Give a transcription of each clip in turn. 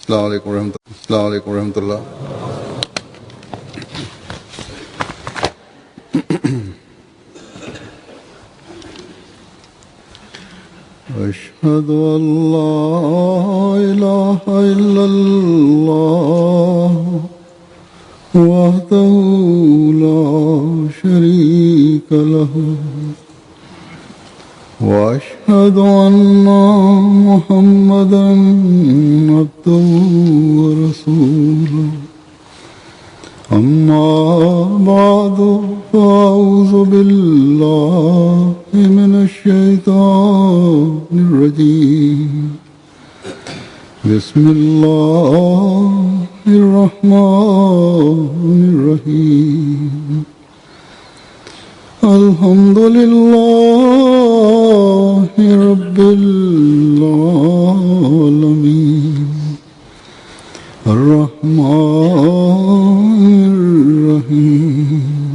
अस्सलाम वालेकुम रहमतुल्लाह। अशहदु अल्ला इलाहा इल्लल्लाह वहदहु ला शरीका लहु वअशहदु अन्ना मुहम्मदन अब्दुहु व रसूलुहु अम्मा बअदु फ़अऊज़ु बिल्लाहि मिनश शैतानिर रजीम बिस्मिल्लाहिर रहमानिर रहीम अल्हम्दुलिल्लाहि रब्बिल आलमीन अर्रहमानिर रहीम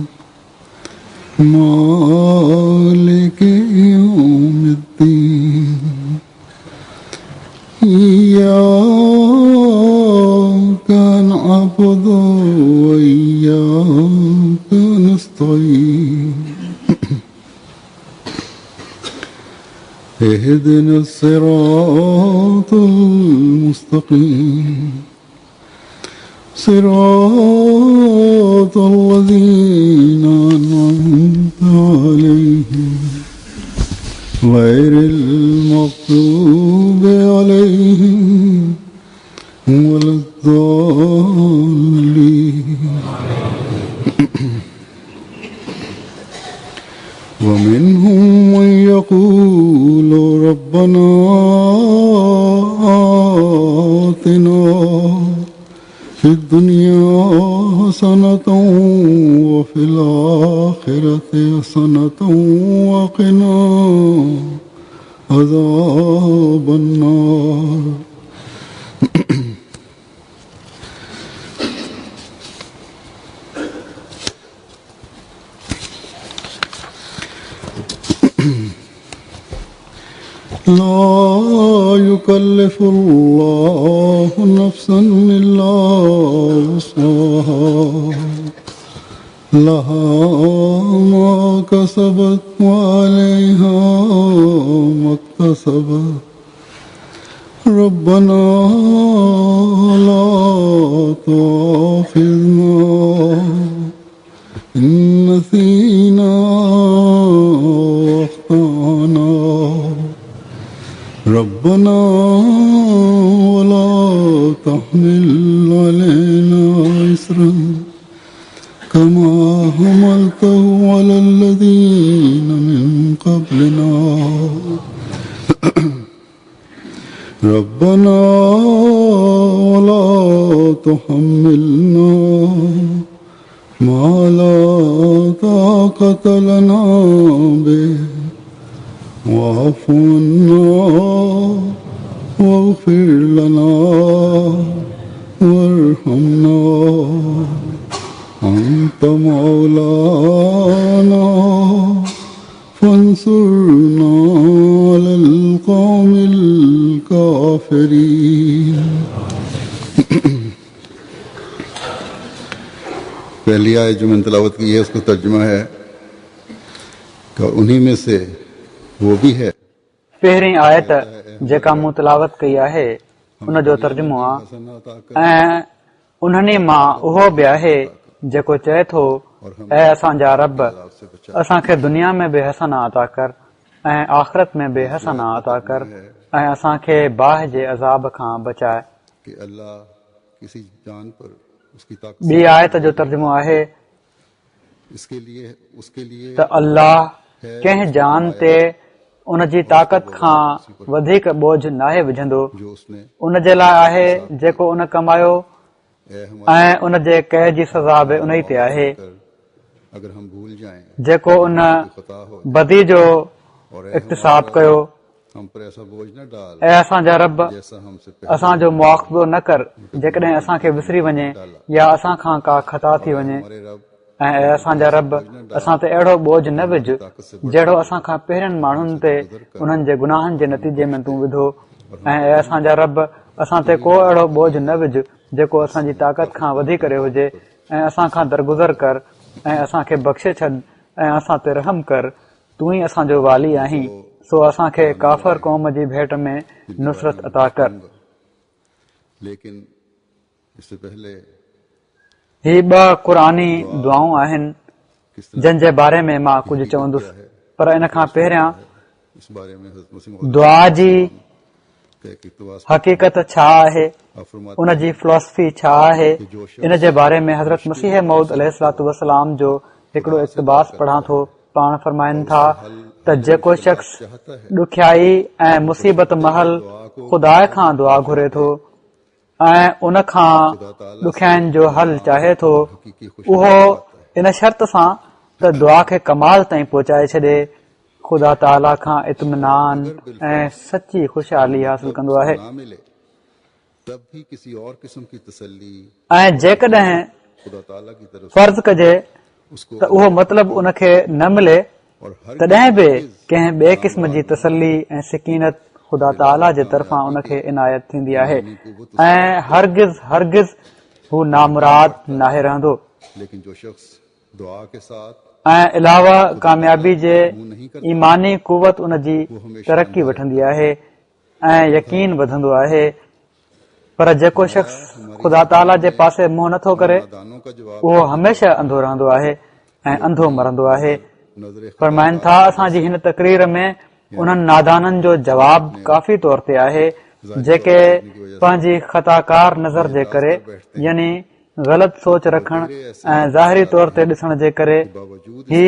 मालिकि यौमिद्दीन इय्याका नअबुदु व इय्याका नस्तईन इहदिनस सिरातल मुस्तकीम सिरातल लज़ीना अनअमता अलैहिम गैरिल मग़्दूबि अलैहिम वलद्दाल्लीन वमिन्हुम मन यक़ूलु रब्बना आतिना फिद दुनिया हसनतन व फिल आखिरति हसनतन व क़िना अज़ाबन नार। ला युकल्लिफुल्लाहु नफ्सन इल्ला वुस्अहा लहा मा कसबत व अलैहा मक्तसबत रब्बना ला तुआखिज़ना इन नसीना व अख़्ताना रब्बना वला तहमिल अलैना इस्रन कमा हमलतहु अलल लज़ीना मिन क़ब्लिना रब्बना वला तुहम्मिलना मा ला ताक़त लना बिही वाफ़ अन्ना वग़फ़िर लना वरहमना अन्त मौलाना फ़ंसुरना अलल क़ौमिल काफ़िरीन। पहली आयत जो मैंने तिलावत की है उसका तर्जुमा है कि उन्हीं में से वो भी है। पहिरीं आयत जेका मूं तिलावत कई आहे उन जो तर्जुमो आहे ऐं उन्हनि मां उहो बि आहे जेको चए थो ऐं असांजा रब असांखे दुनिया में बि हसना अता कर ऐं आख़िरत में बि हसना अता कर ऐं असांखे बाहि जे अज़ाब खां बचाए। ॿी आयत जो तर्जुमो आहे त अल्लाह कंहिं जान ते उन जी ताक़त खां वधीक बोझ नाहे विझंदो। उन जे लाइ आहे जेको उन कमायो ऐं उन जे कह जी सज़ा बि उन ई ते आहे जेको उन बदी जो इक्तिसाब कयो। ऐं असांजा रब असांजो मुआख़ज़ो न कर जेकॾहिं असांखे विसरी वञे या असां खां का ख़ता थी वञे ऐं असांजा रब असां ते अहिड़ो बोझ न विझ जहिड़ो असां खां पहिरियनि माण्हुनि ते उन्हनि जे गुनाहनि जे नतीजे में तूं विधो। ऐं असांजा रब असां ते को अहिड़ो बोझ न विझ जेको असांजी ताक़त खां वधी करे हुजे ऐं असां खां दरगुज़र कर ऐं असांखे बख़्शे छॾ ऐं असां ते रहम कर। तूं ई असांजो वाली आहीं, सो असांखे काफ़र क़ौम जी भेट में नुसरत अता कर। लेकिन इससे पहले ही ॿ क़ुरानी दुआऊं आहिनि जंहिंजे बारे में मां कुझु चवंदुसि, पर इन खां पहिरियां इस बारे में हज़रत मसीह दुआ जी का एक इक़्तिबास हक़ीक़त छा आहे, आप फरमाते उन जी फिलॉसफी छा आहे, इन जे बारे में हज़रत मसीह मऊद अलैहिस्सलातु वस्सलाम जो हिकिड़ो इक़्तिबास पढ़ां थो। पाण फरमाइनि था त जेको शख़्स ॾुखियाई ऐं मुसीबत महल ख़ुदा खां दुआ घुरे थो ऐं उन खां ॾुखियाईनि जो हल चाहे थो, उहो इन शर्त सां त दुआ खे कमाल ताईं पहुचाए छॾे, ख़ुदा ताला खां इत्मिनान ऐं सची ख़ुशहाली हासिल कंदो आहे। ना मिले तब भी किसी और किस्म की तसल्ली ऐं जेकॾहिं खुदा ताला की तरफ फर्ज़ कजे उसको त उहो मतिलबु उनखे न मिले, और हर तॾहिं बि कंहिं ॿिए क़िस्म जी तसल्ली ऐं सिकीनत ख़ुदा ताला जे तरफ़ां उनखे इनायत थींदी आहे ऐं हरगिज़ हरगिज़ हू नामुराद नाहे रहंदो। लेकिन जो शख्स दुआ के साथ ऐं अलावा कामयाबी जे ईमानी कुवत उन जी तरक़ी वठंदी आहे ऐं यकीन वधंदो आहे। पर जेको शख़्स ख़ुदा ताला जे पासे मुंहुं नथो करे, दानों का जवाब उहो हमेशह अंधो रहंदो आहे ऐं अंधो मरंदो आहे। नजर फरमाइनि था असांजी हिन तक़रीर में उन्हनि नादाननि जो जवाब काफ़ी तौर ते आहे जेके पंहिंजी ख़ताकार नज़र जे करे यानी ग़लति सोच रखण ऐं ज़ाहिरी तौर ते ॾिसण जे करे बावजूद ही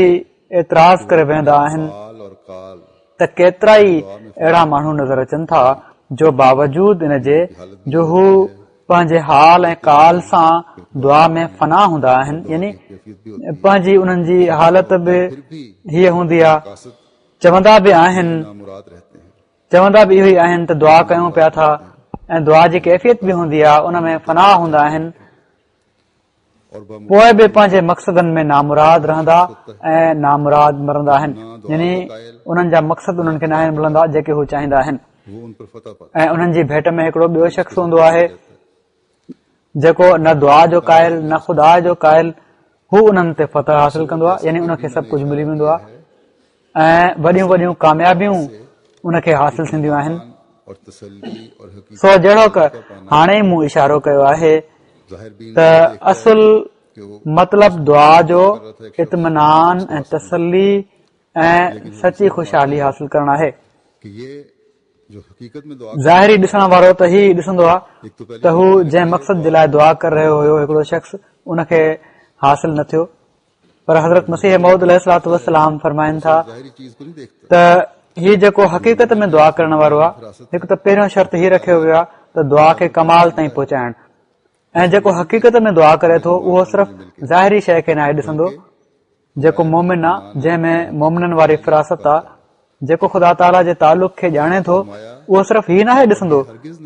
एतिराज़ करे वेंदा आहिनि काल और काल त केतिरा ई अहिड़ा माण्हू नज़र अचनि था जो बावजूद इन जे जो हू पंहिंजे हाल ऐं काल सां दुआ में फना हूंदा आहिनि, यानी पंहिंजी उन्हनि जी हालत बि हीअ हूंदी आहे, कासत चवंदा बि आहिनि नामुराद रहते हैं चवंदा बि इहो ई आहिनि त दुआ कयूं पिया था ऐं दुआ जी कैफ़ियत बि हूंदी आहे, उन में फना हूंदा आहिनि, और पोइ बि पंहिंजे मक़सदनि में नामुराद रहंदा ऐं नामुराद मरंदा आहिनि, यानी उन्हनि जा मक़सद उन्हनि खे न आहिनि मिलंदा जेके हू चाहींदा आहिनि। वो उन पर फतह पाते ऐं उन्हनि जी भेट में हिकिड़ो ॿियो शख़्स हूंदो आहे जेको न दुआ जो क़ाइल न ख़ुदा जो क़ाइल, हू उन्हनि ते फतह हासिल कंदो आहे, यानी उनखे सभु कुझु मिली वेंदो आहे ऐं वॾियूं वॾियूं कामयाबियूं उनखे हासिल थींदियूं आहिनि। और तसल्ली और हकीकत सो जहिड़ो क हाणे ई मूं इशारो कयो आहे ज़ाहिर भी त असुल मतिलब दुआ जो इत्मिनान ऐं तसल्ली ऐं सची ख़ुशहाली हासिल करणु आहे। कि ये जो हकीकत में दुआ ज़ाहिरी ॾिसण वारो त ही ॾिसंदो आहे एक तो पहले त हू जंहिं मक़सद जे लाइ दुआ करे रहियो हुयो हिकिड़ो शख़्स उनखे हासिल न थियो, पर हज़रत मसीह मऊद अलैहिस्सलातु वस्सलाम फरमाइनि था ज़ाहिरी चीज को नहीं देखता त हीउ जेको हक़ीक़त में दुआ करण वारो आहे, हिकु त पहिरियों शर्त हीउ रखियो वियो आहे त दुआ खे कमाल ताईं पहुचाइण, ऐं जेको हक़ीक़त में दुआ करे थो उहो सिर्फ़ ज़ाहिरी शइ खे नाहे ॾिसंदो। जेको मोमिन आहे, जंहिंमें मोमिननि वारी फिरासत आहे, जेको ख़ुदा ताला जे तालुक़ खे ॼाणे थो, उहो सिर्फ़ हीउ नाहे ॾिसंदो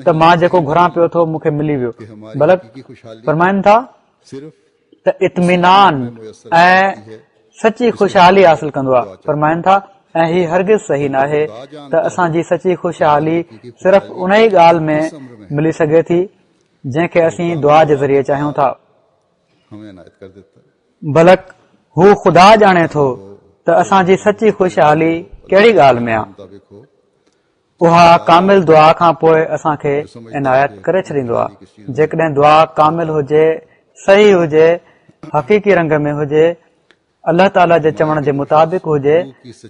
त मां जेको घुरां पियो थो मूंखे मिली वियो, कि हमारी बल्कि हकीकी खुशहाली फरमाइनि था सिर्फ त इत्मिनान ऐं सची ख़ुशहाली हासिल कंदो आहे। फरमाइनि था ऐं ही हरगिज़ सही नाहे त असांजी सची ख़ुशहाली सिर्फ़ उन ई ॻाल्हि में मिली सघे थी जंहिंखे असीं दुआ जे ज़रिए चाहियूं था, हमें इनायत कर देता है। बल्कि हू ख़ुदा ॼाणे थो त असांजी सची ख़ुशहाली कहिड़ी ॻाल्हि में आहे, मुताबिक हो उहा कामिल दुआ खां पोइ असांखे इनायत करे छॾींदो आहे। जेकॾहिं दुआ कामिल हुजे, सही हुजे, हक़ीक़ी रंग में हुजे, अल्लाह ताला जे चवण जे मुताबिक़ हुजे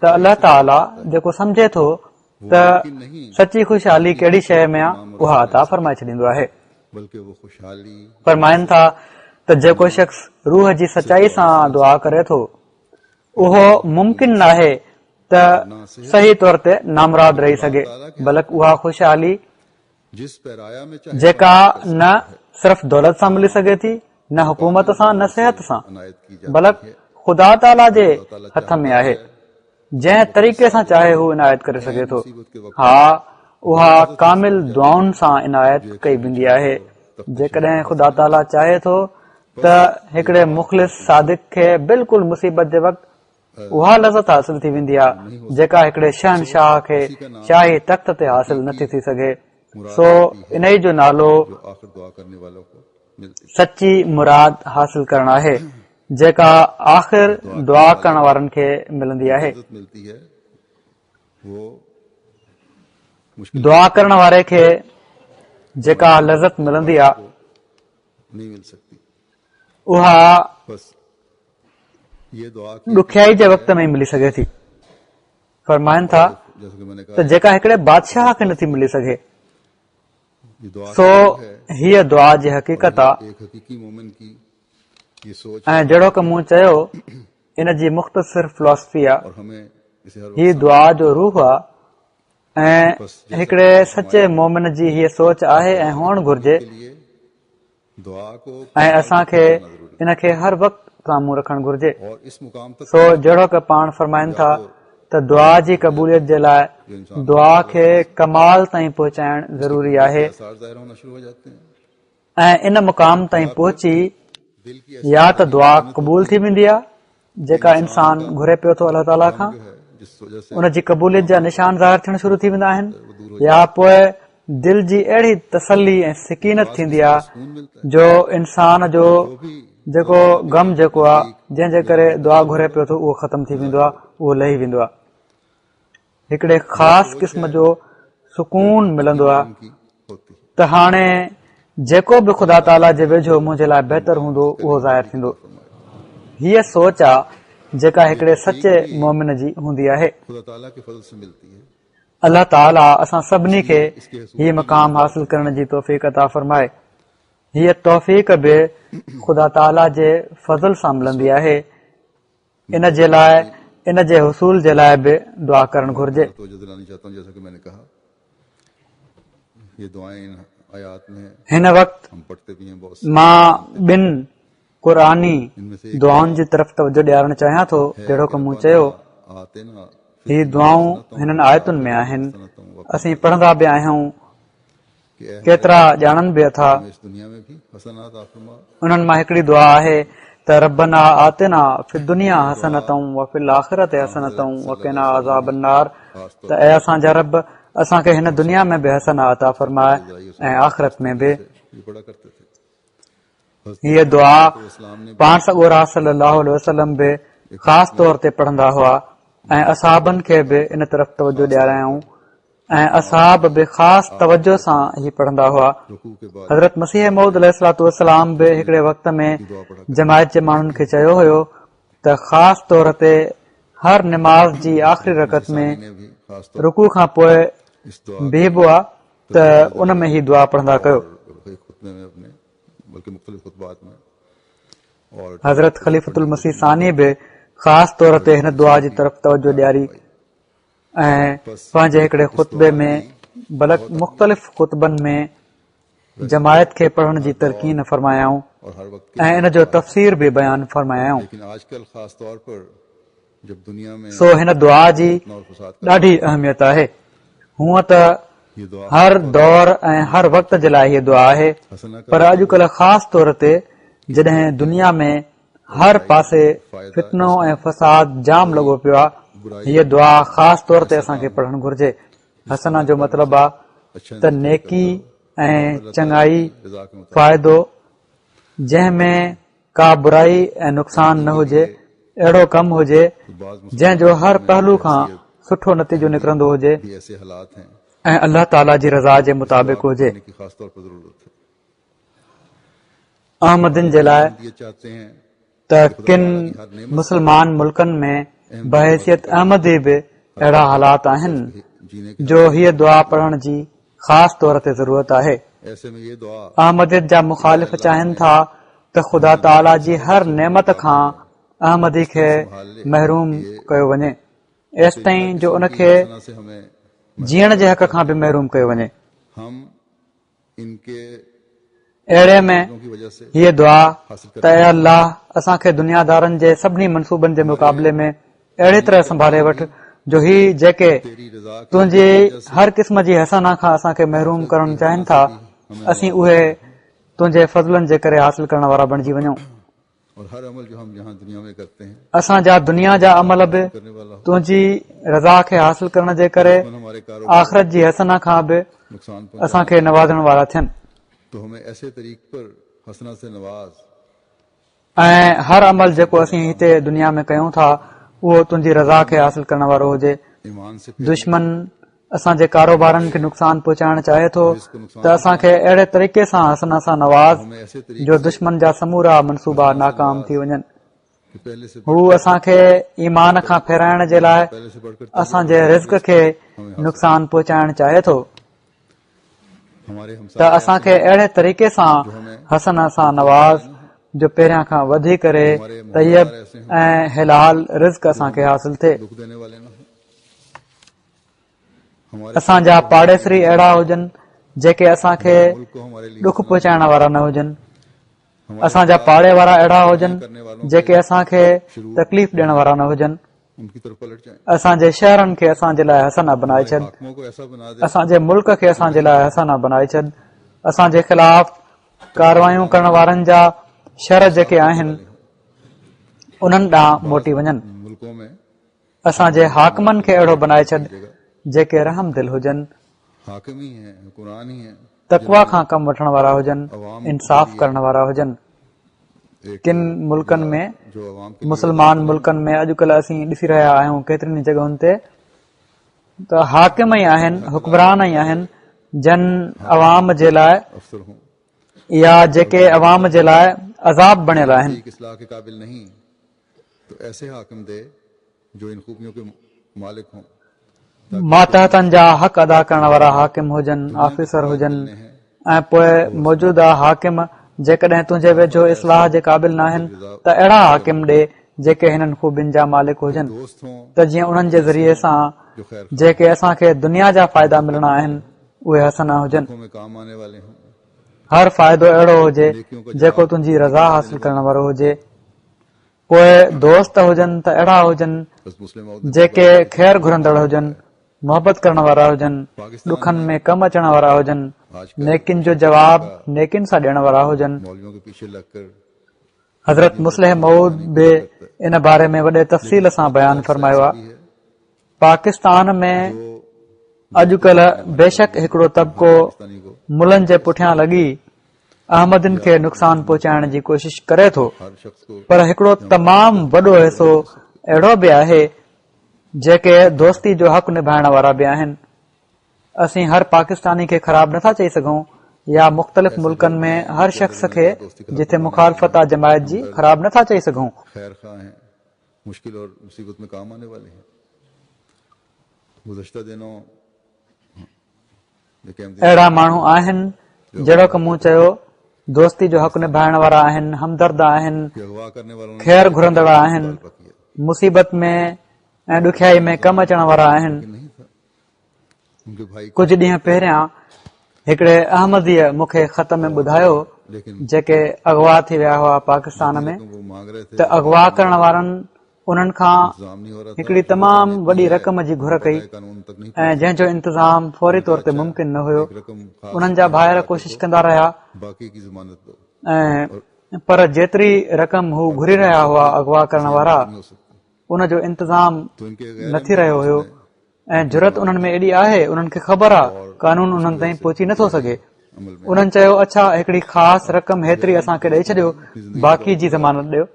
त अल्लाह ताला जेको सम्झे थो त सची ख़ुशहाली कहिड़ी शइ में आहे उहा अता फरमाए छॾींदो आहे। बल्कि वो खुशहाली फरमाइनि था त जेको शख़्स रूह जी सचाई सां दुआ करे थो उहो मुमकिन नाहे त सही तौर ते नामुराद रही सघे, बल्कि उहा ख़ुशहाली जिस पैराया में चाहे जेका न सिर्फ़ दौलत सां मिली सघे थी, न हुकूमत सां, न सिहत सां, इनायत की बल्कि ख़ुदा ताला जे हथ में आहे, जंहिं तरीक़े सां चाहे हू इनायत करे सघे थो। हा, उहा कामिल दुआउनि सां इनायत कई वेंदी आहे। जेकॾहिं ख़ुदा ताला चाहे थो त हिकिड़े मुख़लिस सादिक खे बिल्कुलु मुसीबत जे वक़्तु उहा लज़त हासिल थी वेंदी आहे जेका हिकिड़े शहनशाह खे शाही तख़्त ते हासिल नथी थी सघे। सो इन ई जो नालो जो आखिर दुआ करने वालों को मिलती है। सची मुराद हासिल करणु आहे जेका आख़िर दुआ करण वारनि खे मिलंदी आहे। इज्जत मिलती है वो मुश्किल दुआ करण वारे खे जेका लज़त मिलंदी आहे नहीं मिल सकती। उहा बस ये दुआ की ॾुखियाई जे वक़्त में ई मिली सघे थी। फरमाइनि था जैसे कि मैंने त कहा जेका हिकिड़े बादशाह खे नथी मिली सघे ये दुआ सो है हीअ दुआ जी हक़ीक़त आहे। एक हकीकी मोमिन की ये सोच ऐं जहिड़ो कि मूं चयो इन जी मुख़्तसिर फिलॉसफी आहे। और हमें इसे हर हीअ दुआ जो रूह आहे ऐं हिकिड़े सचे मोमिन जी हीअ सोच आहे ऐं हुअणु घुर्जे के लिए दुआ को ऐं असांखे इन खे हर वक़्तु साम्हूं रखणु घुर्जे। और इस मुकाम तक सो जहिड़ो कि पाण फरमाइनि था त दुआ जी क़बूलियत जे लाइ दुआ खे कमाल ताईं पहुचाइणु ज़रूरी आहे आसार ज़ाहिर होना शुरू हो जाते हैं। ऐं इन मुक़ाम ताईं पहुची दिल की या त दुआ क़बूल थी वेंदी आहे जेका इंसान घुरे पियो थो अलाह ताला खां, जो है जिस वजह से उन जी क़बूलियत जा निशान ज़ाहिर थियण शुरू थी वेंदा आहिनि, या पोइ दिल जी अहिड़ी तसली ऐं सिकीनत थींदी आहे सुकून मिलता है। जो इंसान जो जो भी जेको गम जेको आहे जंहिंजे करे दुआ घुरे पियो थो उहो ख़तम थी वेंदो आहे, उहो लही वेंदो आहे। हिकिड़े ख़ासि क़िस्म जो सुकून मिलंदो आहे की होती है। त हाणे जेको बि ख़ुदा ताला जे वेझो मुंहिंजे लाइ बहितर हूंदो उहो ज़ाहिर थींदो। हीअ सोच आहे जेका हिकिड़े सचे मोमिन जी हूंदी आहे। खुदा ताला के फजल से मिलती है। अलाह ताला असां सभिनी खे हीअ मक़ाम हासिल करण जी तौफ़ीक़ अता फ़रमाए। हीअ तौफ़ीक़ बि ख़ुदा ताला जे फज़ल सां मिलंदी आहे। इन जे लाइ इन जे हुसूल जे लाइ बि दुआ करणु घुर्जे। तो जो दिलानी चाहता हूँ जैसा कि मैंने कहा ये दुआएं इन आयात में हैं। हिन वक़्तु हम पढ़ते भी हैं बहुत मां ॿिनि क़ुरानी इनमें से दुआउनि जी तरफ़ तवजो ॾियारणु चाहियां थो। जहिड़ो कि मूं चयो आते ना हीअ दुआऊं हिननि आयतुनि में आहिनि, असीं पढ़ंदा बि आहियूं, कि ऐ केतिरा ॼाणनि बि था। हमें इस दुनिया में भी हसनात आफरमा उन्हनि मां हिकिड़ी दुआ आहे त रब्बना आतिना फि दुनिया हसनतऊं व फिल आख़िरति हसनतऊं व क़िना अज़ाबन नार। त ऐं असांजा रब असांखे हिन दुनिया में बि हसना अता फ़रमाए ऐं आख़िरत में बि। ये पढ़ा करते थे। हीअ दुआ इस्लाम ने पाण सॻोरा सल्लल्लाहु अलैहि वसल्लम बि ख़ासि तौर ते पढ़ंदा हुआ ऐं असहाबनि खे बि इन तरफ़ तवजो ॾियारायूं ऐं असहाब बि ख़ासि तवजो सां ही पढ़ंदा हुआ। रुकू के बाद हज़रत मसीह मौद अलैहिस्सलातु वस्सलाम बि हिकिड़े वक़्त में जमायत जे माण्हुनि खे चयो हुयो त ख़ासि तौर ते हर निमाज़ जी आख़िरी रकत में ने भी खास तौर रुकू खां पोइ इस दुआ बीहबो आहे त उन में ही दुआ पढ़ंदा कयो। कई खुतबे में अपने बल्कि मुख्तलिफ खुतबात में और हज़रत ख़लीफ़तुल मसीह सानी बि ख़ासि तौर ते हिन दुआ जी तरफ़ तवजो ॾियारी ऐं पंहिंजे हिकिड़े खुतबे में बल्कि मुख़्तलिफ़ खुतबनि में जमायत खे पढ़ण जी तरकीन फ़रमायाऊं और हर वक्त ऐं इन जो तफ़सीर बि बयानु फ़रमायाऊं। लेकिन आजकल खास तौर पर जब दुनिया में सो हिन दुआ जी और फसाद ॾाढी अहमियत आहे। हूअं त ये दुआ हर दौर ऐं हर वक़्त जे लाइ हीअ दुआ आहे, हसना का पर अॼुकल्ह ख़ासि तौर ते जॾहिं दुनिया में हर पासे फितनो ऐं फसाद जाम लॻो पियो आहे, हीअ दुआ ख़ासि तौर ते असांखे पढ़णु घुर्जे। हसना जो मतिलबु आहे अच्छा त नेकी ऐं चङाई रज़ा के मुताबिक फ़ाइदो जंहिं में का बुराई ऐं नुक़सान न हुजे, अहिड़ो कमु हुजे बाज़ जंहिं जो हर पहलू खां सुठो नतीजो निकिरंदो हुजे भी ऐसे हालात हैं ऐं अल्लाह ताला जी रज़ा जे मुताबिक़ हुजे। की खास तौर पर जरूरत है। अहमदिन जे लाइ ये चाहते हैं त किन मुस्लमान मुल्कनि में बहैसियत अहमदी बि अहिड़ा हालात आहिनि जीने जो हीअ दुआ पढ़ण जी ख़ासि तौर ते ज़रूरत आहे। के ऐसे में ये दुआ अहमदियत जा मुखालिफ़ चाहिनि था त ख़ुदा ताला जी हर नेमत खां अहमदी खे महरूम कयो वञे, एसि ताईं जो उनखे हसना से हमें जीअण जे हक़ खां बि महरूम कयो वञे। हम इनके अहिड़े में की वजह से हीअ दुआ त ऐं अल्लाह असांखे दुनियादारनि जे सभिनी मनसूबनि जे मुक़ाबले में अहिड़ी तरह संभाले वठि जो ही जेके तेरी रज़ा की तुंहिंजी हर क़िस्म जी हसना खां असांखे महरूम करणु चाहिनि था, असीं उहे तुंहिंजे फज़लनि जे करे हासिल करण वारा बणिजी वञूं। और हर अमल जो हम यहाँ दुनिया में करते हैं असांजा दुनिया जा अमल बि करने वाला हो तुंहिंजी रज़ा खे हासिल करण जे करे हमारे कारोबार आख़िरत जी हसना खां बि नुकसान असांखे नवाज़ण वारा थियनि तो हमें ऐसे तरीक़ पर हसना से नवाज ऐं हर अमल जेको असीं हिते दुनिया में कयूं था उहो तुंहिंजी रज़ा खे हासिल करण वारो हुजे। ईमान से दुश्मन असांजे कारोबारनि खे नुक़सान पहुचाइण चाहे थो त असांखे अहिड़े तरीक़े सां हसना सां नवाज़ हमें ऐसे तरीक़े जो दुश्मन जा समूरा मनसूबा नाकाम थी वञनि। कि पहले से हू असांखे ईमान खां फेराइण जे लाइ पहले से बढ़कर असांजे रिज़्क खे नुक़सान पहुचाइण चाहे थो हमारे त हमसाए असांखे अहिड़े तरीक़े सां हसन सां नवाज़ जो पहिरियां खां वधी करे तैयब ऐं हिलाल रिज़्क असांखे हासिल थिए। दुख देने वाले ना हो। हमारे असांजा पाड़ेसरी अहिड़ा हुजनि जेके असांखे मुल्क को हमारे लिए ॾुख पहुचाइण वारा न हुजनि। असांजा पाड़े वारा अहिड़ा हुजनि जेके असांखे तकलीफ़ ॾियण वारा न हुजनि। उनकी तरफ पलट जाए। असांजे शहरनि खे असांजे लाइ हसना बनाए छॾ। हाकिमों को ऐसा बना दे असांजे मुल्क खे असांजे लाइ हसना बनाए छॾ। असांजे ख़िलाफ़ कारवायूं करण वारनि जा शर जेके आहिनि उन्हनि ॾांहुं मोटी वञनि। मुल्कों में असांजे हाकमनि खे अहिड़ो बनाए छॾ जेके रहम दिल हुजनि, हाकिम ही है, कुरान ही है। तकवा खां कमु वठण वारा हुजनि, इंसाफ़ करण वारा हुजनि। एक किन मुल्कनि में जो अवाम के मुस्लमान मुल्कनि में अॼुकल्ह असीं ॾिसी रहिया आहियूं केतिरनि जॻहुनि ते त हाकिम ई आहिनि, हुक्मरान ई आहिनि जन अवाम जे लाइ अफसर हों या जेके अवाम जे लाइ अज़ाब बणियल आहिनि। ठीक इस्लाह के काबिल नहीं तो ऐसे हाकिम दे जो इन खूबियों के मालिक हों। मातहतनि जा हक़ अदा करण वारा हाकिम हुजनि, ऑफिसर हुजनि ऐं पोइ मौजूदा हाकिम जेकॾहिं तुंहिंजे वेझो इस्लाह जे क़ाबिल न आहिनि त अहिड़ा हाकिम ॾे जेके हिननि खूबियुनि जा मालिक हुजनि दोस्त हों त जीअं उन्हनि जे ज़रिए सां जो खैर जेके असांखे दुनिया जा फ़ाइदा मिलणा आहिनि उहे हसना हुजनि। खां में काम आने वाले हों। हर फ़ाइदो अहिड़ो हुजे जेको तुंहिंजी रज़ा हासिल करण वारो हुजे। पोइ दोस्त हुजनि त अहिड़ा हुजनि बस मुस्लिम जेके ख़ैर घुरंदड़ हुजनि, मोहबत करण वारा हुजनि, ॾुखनि में कमु अचण वारा हुजनि, नेकिन जो जवाबु नेकिन सां ॾियण वारा हुजनि। मौलवियों के पीछे लगकर हज़रत मुस्लिह मऊद बि इन बारे में वॾे तफ़सील सां बयानु फरमायो आहे। पाकिस्तान में अॼुकल्ह बेशक हिकिड़ो तबिको पाकिस्तानी को मुल्हनि जे पुठियां लॻी अहमदनि खे नुक़सान पहुचाइण जी कोशिश करे थो, हर शख्स को पर हिकिड़ो तमामु वॾो हिसो अहिड़ो बि आहे जेके दोस्ती जो हक़ निभाइण वारा बि आहिनि। असीं हर पाकिस्तानी खे ख़राब नथा चई सघूं या मुख़्तलिफ़ मुल्कनि में हर शख़्स खे जिथे मुखालफ़त आहे जमायत जी ख़राब नथा चई सघूं। खैर खा हैं, मुश्किल और मुसीबत में काम आने वाले हैं। गुज़श्ता दिनों अहिड़ा माण्हू आहिनि जहिड़ो की मूं चयो दोस्ती जो हक़ निभाइण वारा आहिनि, हमदर्द आहिनि, अगवा करने वालों ने ख़ैर घुरंदड़ आहिनि, किया मुसीबत में ऐं ॾुखियाई में कमु अचण वारा आहिनि। नहीं था उनके भाई कुझु ॾींहं पहिरियां हिकिड़े अहमदीअ मूंखे ख़त में ॿुधायो लेकिन जेके अगवा थी विया हुआ पाकिस्तान में वो मांग रहे थे त अगवा करण वारनि उन्हनि खां इंतजाम नहीं हो रहा था। हिकिड़ी तमामु वॾी रक़म जी घुर कई कानून तक नहीं ऐं जंहिंजो इंतज़ाम फौरी तौर ते मुमकिन न हुयो। रकम खास उन्हनि जा भाइर कोशिश कंदा रहिया बाकी की जमानत दो ऐं पर जेतिरी रक़म हू घुरी रहिया हुआ अगवा करण वारा नहीं हो सकती। उनजो इंतज़ाम तो इनके न थी रहियो हुयो ऐं ज़रूरत उन्हनि में एॾी आहे, उन्हनि खे ख़बर आहे कानून उन्हनि ताईं पहुची नथो सघे। अमल में उन्हनि चयो अच्छा हिकिड़ी ख़ासि रक़म हेतिरी असांखे ॾेई छॾियो, बाक़ी जी ज़मानत ॾियो।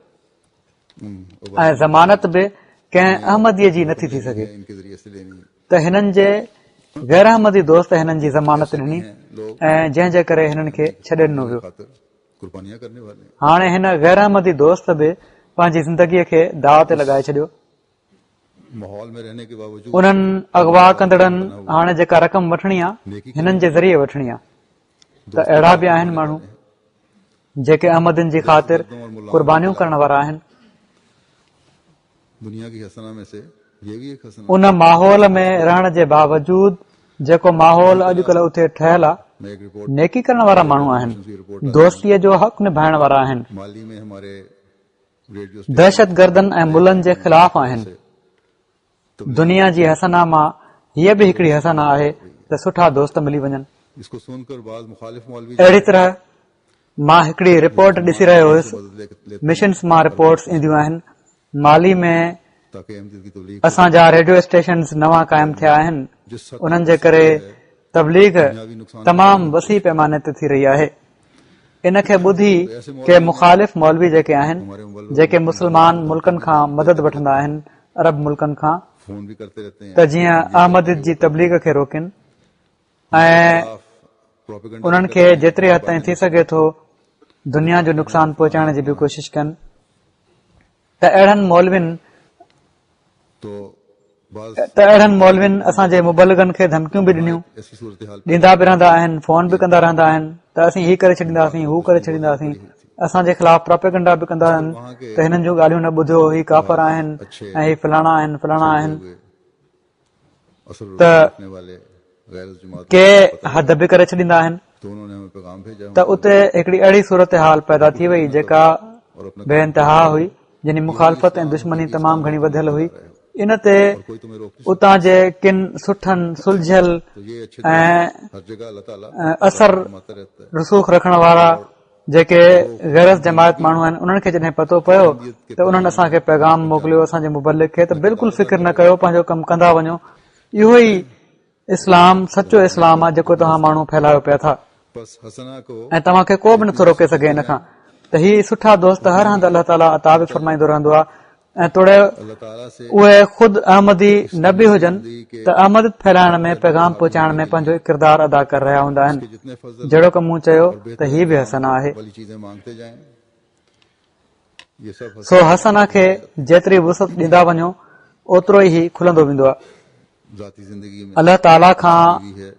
ऐं ज़मानत बि कंहिं अहमदीअ जी नथी थी सघे इनके जरिए से लेनी है। त हिननि जे गैर अहमदी दोस्त हिननि जी ज़मानत ॾिनी ऐं जंहिंजे करे हिननि खे छॾे ॾिनो वियो। खातिर कुर्बानियां करने वाले हैं। हाणे हिन गैर अहमदी दोस्त बि पंहिंजी ज़िंदगीअ खे दाव ते लॻाए छॾियो। माहौल में रहने के बावजूद उन्हनि अगवा कंदड़नि हाणे जेका रक़म वठणी आहे हिननि जे ज़रिए वठणी आहे। त अहिड़ा बि आहिनि माण्हू जेके अहमदनि जी ख़ातिर कुर्बानियूं करण वारा आहिनि। दुनिया की हसना में से ये भी एक हसना। उन माहौल में रहण जे बावजूद जेको माहौल अॼुकल्ह उते ठहियल आहे मैं एक रिपोर्ट नेकी करण वारा माण्हू आहिनि, दोस्तीअ जो हक़ निभाइण वारा आहिनि, माली में हमारे रेडियो दहशत गर्दनि ऐं मुलनि जे ख़िलाफ़ आहिनि। दुनिया जी हसना मां हीअ बि हिकिड़ी हसना आहे त सुठा दोस्त मिली वञनि। इसको सुनकर बाद मुखालिफ मौलवी अहिड़ी तरह मां हिकिड़ी रिपोर्ट ॾिसी रहियो हुयुसि, मदद लेते मिशन्स मां रिपोर्ट्स ईंदियूं आहिनि। माली में ताकि अहमद की तबलीग असांजा रेडियो स्टेशन नवां क़ाइमु थिया आहिनि, जिस हद उन्हनि जे करे तबलीग तमामु वसी पैमाने ते थी रही आहे। इन खे ॿुधी के मुख़ालिफ़ मौलवी जेके आहिनि, जेके मुस्लमान मुल्कनि खां मदद वठंदा आहिनि, अरब मुल्कनि खां, फोन भी करते रहते हैं, त जीअं अहमद जी तबलीग खे रोकनि ऐं प्रोपेगेंडा उन्हनि खे जेतिरी हद ताईं थी सघे थो दुनिया जो नुक़सान पहुचाइण जी बि कोशिश कनि, त अहिड़नि मौलविन असांजे मुबलगनि खे धमकियूं बि ॾिनियूं, ऐसी सूरत हाल ॾींदा बि रहंदा आहिनि, फोन बि कंदा रहंदा आहिनि त असीं ही करे छॾींदासीं, हू करे छॾींदासीं, असांजे ख़िलाफ़ प्रोपेगेंडा बि कंदा आहिनि त हिननि जूं ॻाल्हियूं न ॿुधियो, ही काफ़र आहिनि ऐं ही फलाणा आहिनि फलाणा आहिनि, असर त रखने वाले गैर जमात के हद बि करे छॾींदा आहिनि। तो उन्होंने हमें पैगाम भेजा त उते हिकिड़ी अहिड़ी सूरत हाल पैदा थी वई जेका बे इंतिहा हुई, जिन मुखालफ़त ऐं दुश्मनी तमामु घणी वधियल हुई। इन ते कोई तुम्हें रोक नहीं उतां जे किन सुठनि सुलझियल तो ये अच्छे ऐं हर जगह अल्लाह ताला असर फरमाता रहता है। रसूख रखण वारा जेके गैरस जमायत माण्हू आहिनि, उन्हनि खे जॾहिं पतो पियो त उन्हनि असांखे पैगाम मोकिलियो असांजे मुबलिक खे, त बिल्कुलु फिक्र न कयो, पंहिंजो कमु कंदा वञो, इहो ई इस्लाम सचो इस्लाम आहे जेको तव्हां माण्हू फैलायो पिया था, बस हसना को ऐं तव्हांखे को बि नथो रोके सघे इन खां। त ही सुठा दोस्त हर हंधि अलाह ताला अता बि फरमाईंदो रहंदो आहे, ऐं तोड़े अल्लाह ताला से उहे ख़ुदि अहमदी न बि हुजनि त अहमद फैलाइण में पैगाम पहुचाइण में पंहिंजो किरदारु अदा करे रहिया हूंदा आहिनि। जितने फजल जहिड़ो कमु मूं चयो त ही बि हसना आहे। वाली चीजें मांगते जाएं, ये सब सो हसना खे जेतिरी वुसत ॾींदा वञो ओतिरो ई खुलंदो वेंदो आहे। जाती जिंदगी में अलाह ताला खां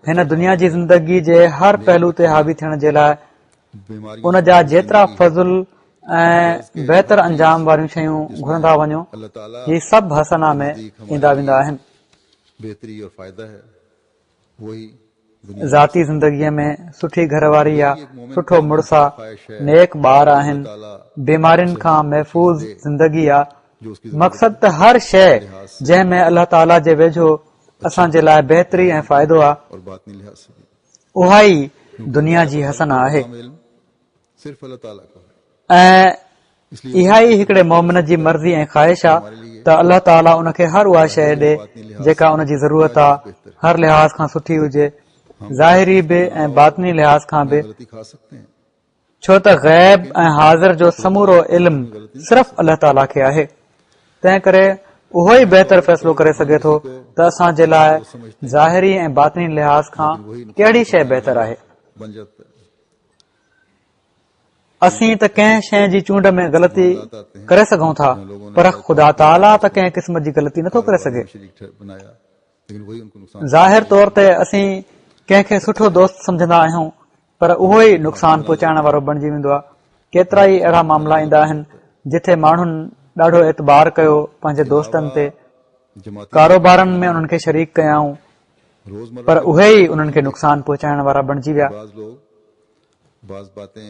हिन दुनिया जी ज़िंदगी जे हर पहलू ते हावी थियण जे लाइ बीमारी उन जा जेतिरा फज़ुल ऐं बहितर अंजाम वारियूं शयूं घुरंदा वञो, अल्लाह ताला ही सभु हसना में ईंदा वेंदा आहिनि। बेहतरी और फायदा है वही ज़ाती ज़िंदगीअ में सुठी घरवारी आहे, सुठो मुड़ुसु आहे, नेक ॿार आहिनि, बीमारियुनि खां महफ़ूज़ ज़िंदगी आहे। जो उसकी मक़सद त हर शइ जंहिं में अलाह ताला जे वेझो असांजे लाइ बहितरी ऐं फ़ाइदो आहे, और बातनी लिहाज से भी उहा ई दुनिया जी हसना आहे। काम इल्म सिर्फ अल्लाह ताला का है। ऐं इहा ई हिकिड़े मोमिन जी मर्ज़ी ऐं ख़्वाहिश आहे त अलाह ताला उनखे हर उहा शइ ॾे जेका उन जी ज़रूरत आहे, हर लिहाज़ खां सुठी हुजे, ज़ाहिरी बि ऐं बातनी लिहाज़ खां बि, गलती खा सकते हैं, छो त ग़ैब ऐं हाज़िर जो समूरो इल्म सिर्फ़ अलाह ताला खे आहे। तंहिं करे उहो ई बहितर फ़ैसिलो करे सघे थो त असांजे लाइ ज़ाहिरी ऐं बातनी लिहाज़ खां कहिड़ी शइ बहितर आहे। बन जाता है। असीं त कंहिं शइ जी चूंड में ग़लती करे सघूं था, पर ख़ुदा ताला त कंहिं क़िस्म जी ग़लती नथो करे सघे। शरीक बनाया लेकिन वही उनको नुकसान ज़ाहिर तौर ते असीं कंहिंखे सुठो दोस्त समझंदा आहियूं, पर उहो ई नुक़सान पहुचाइण वारो बणिजी वेंदो आहे। केतिरा ई अहिड़ा मामला ईंदा आहिनि जिथे माण्हुनि ॾाढो एतबार कयो पंहिंजे दोस्तनि ते, जमाती कारोबारनि में उन्हनि खे शरीक कयाऊं, रोजमर्रा पर उहे ई उन्हनि खे नुक़सान पहुचाइण वारा बणिजी विया। बाज लोग बाज बातें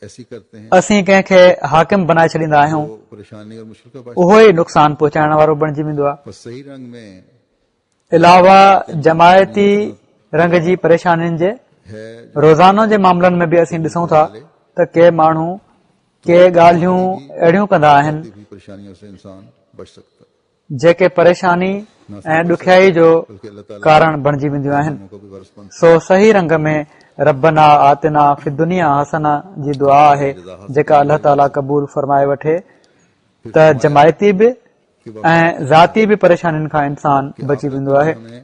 ऐसी करते हैं असीं कंहिंखे हाकिम बनाए छॾींदा आहियूं, जो परेशानी और मुश्किल का बायस उहो ई नुक़सान पहुचाइण वारो बणिजी वेंदो आहे। बस सही रंग में इलावा जमायती रंग जी परेशानियुनि जे है रोज़ानो जे मामलनि में बि असीं ॾिसूं था त के माण्हू के ॻाल्हियूं अहिड़ियूं कंदा आहिनि भी परेशानियों से इंसान बच सकता है, जेके परेशानी ऐं ॾुखियाई जो बल्कि अल्लाह ताला कारण बणिजी वेंदियूं आहिनि। को भी वारिसपन सो सही रंग में रब्बना आतिना फि दुनिया हसना जी दुआ आहे जेका अल्लाह ताला क़बूल फरमाए वठे त जमायती बि ऐं ज़ाती बि परेशानियुनि खां इंसान बची वेंदो आहे। उन्हें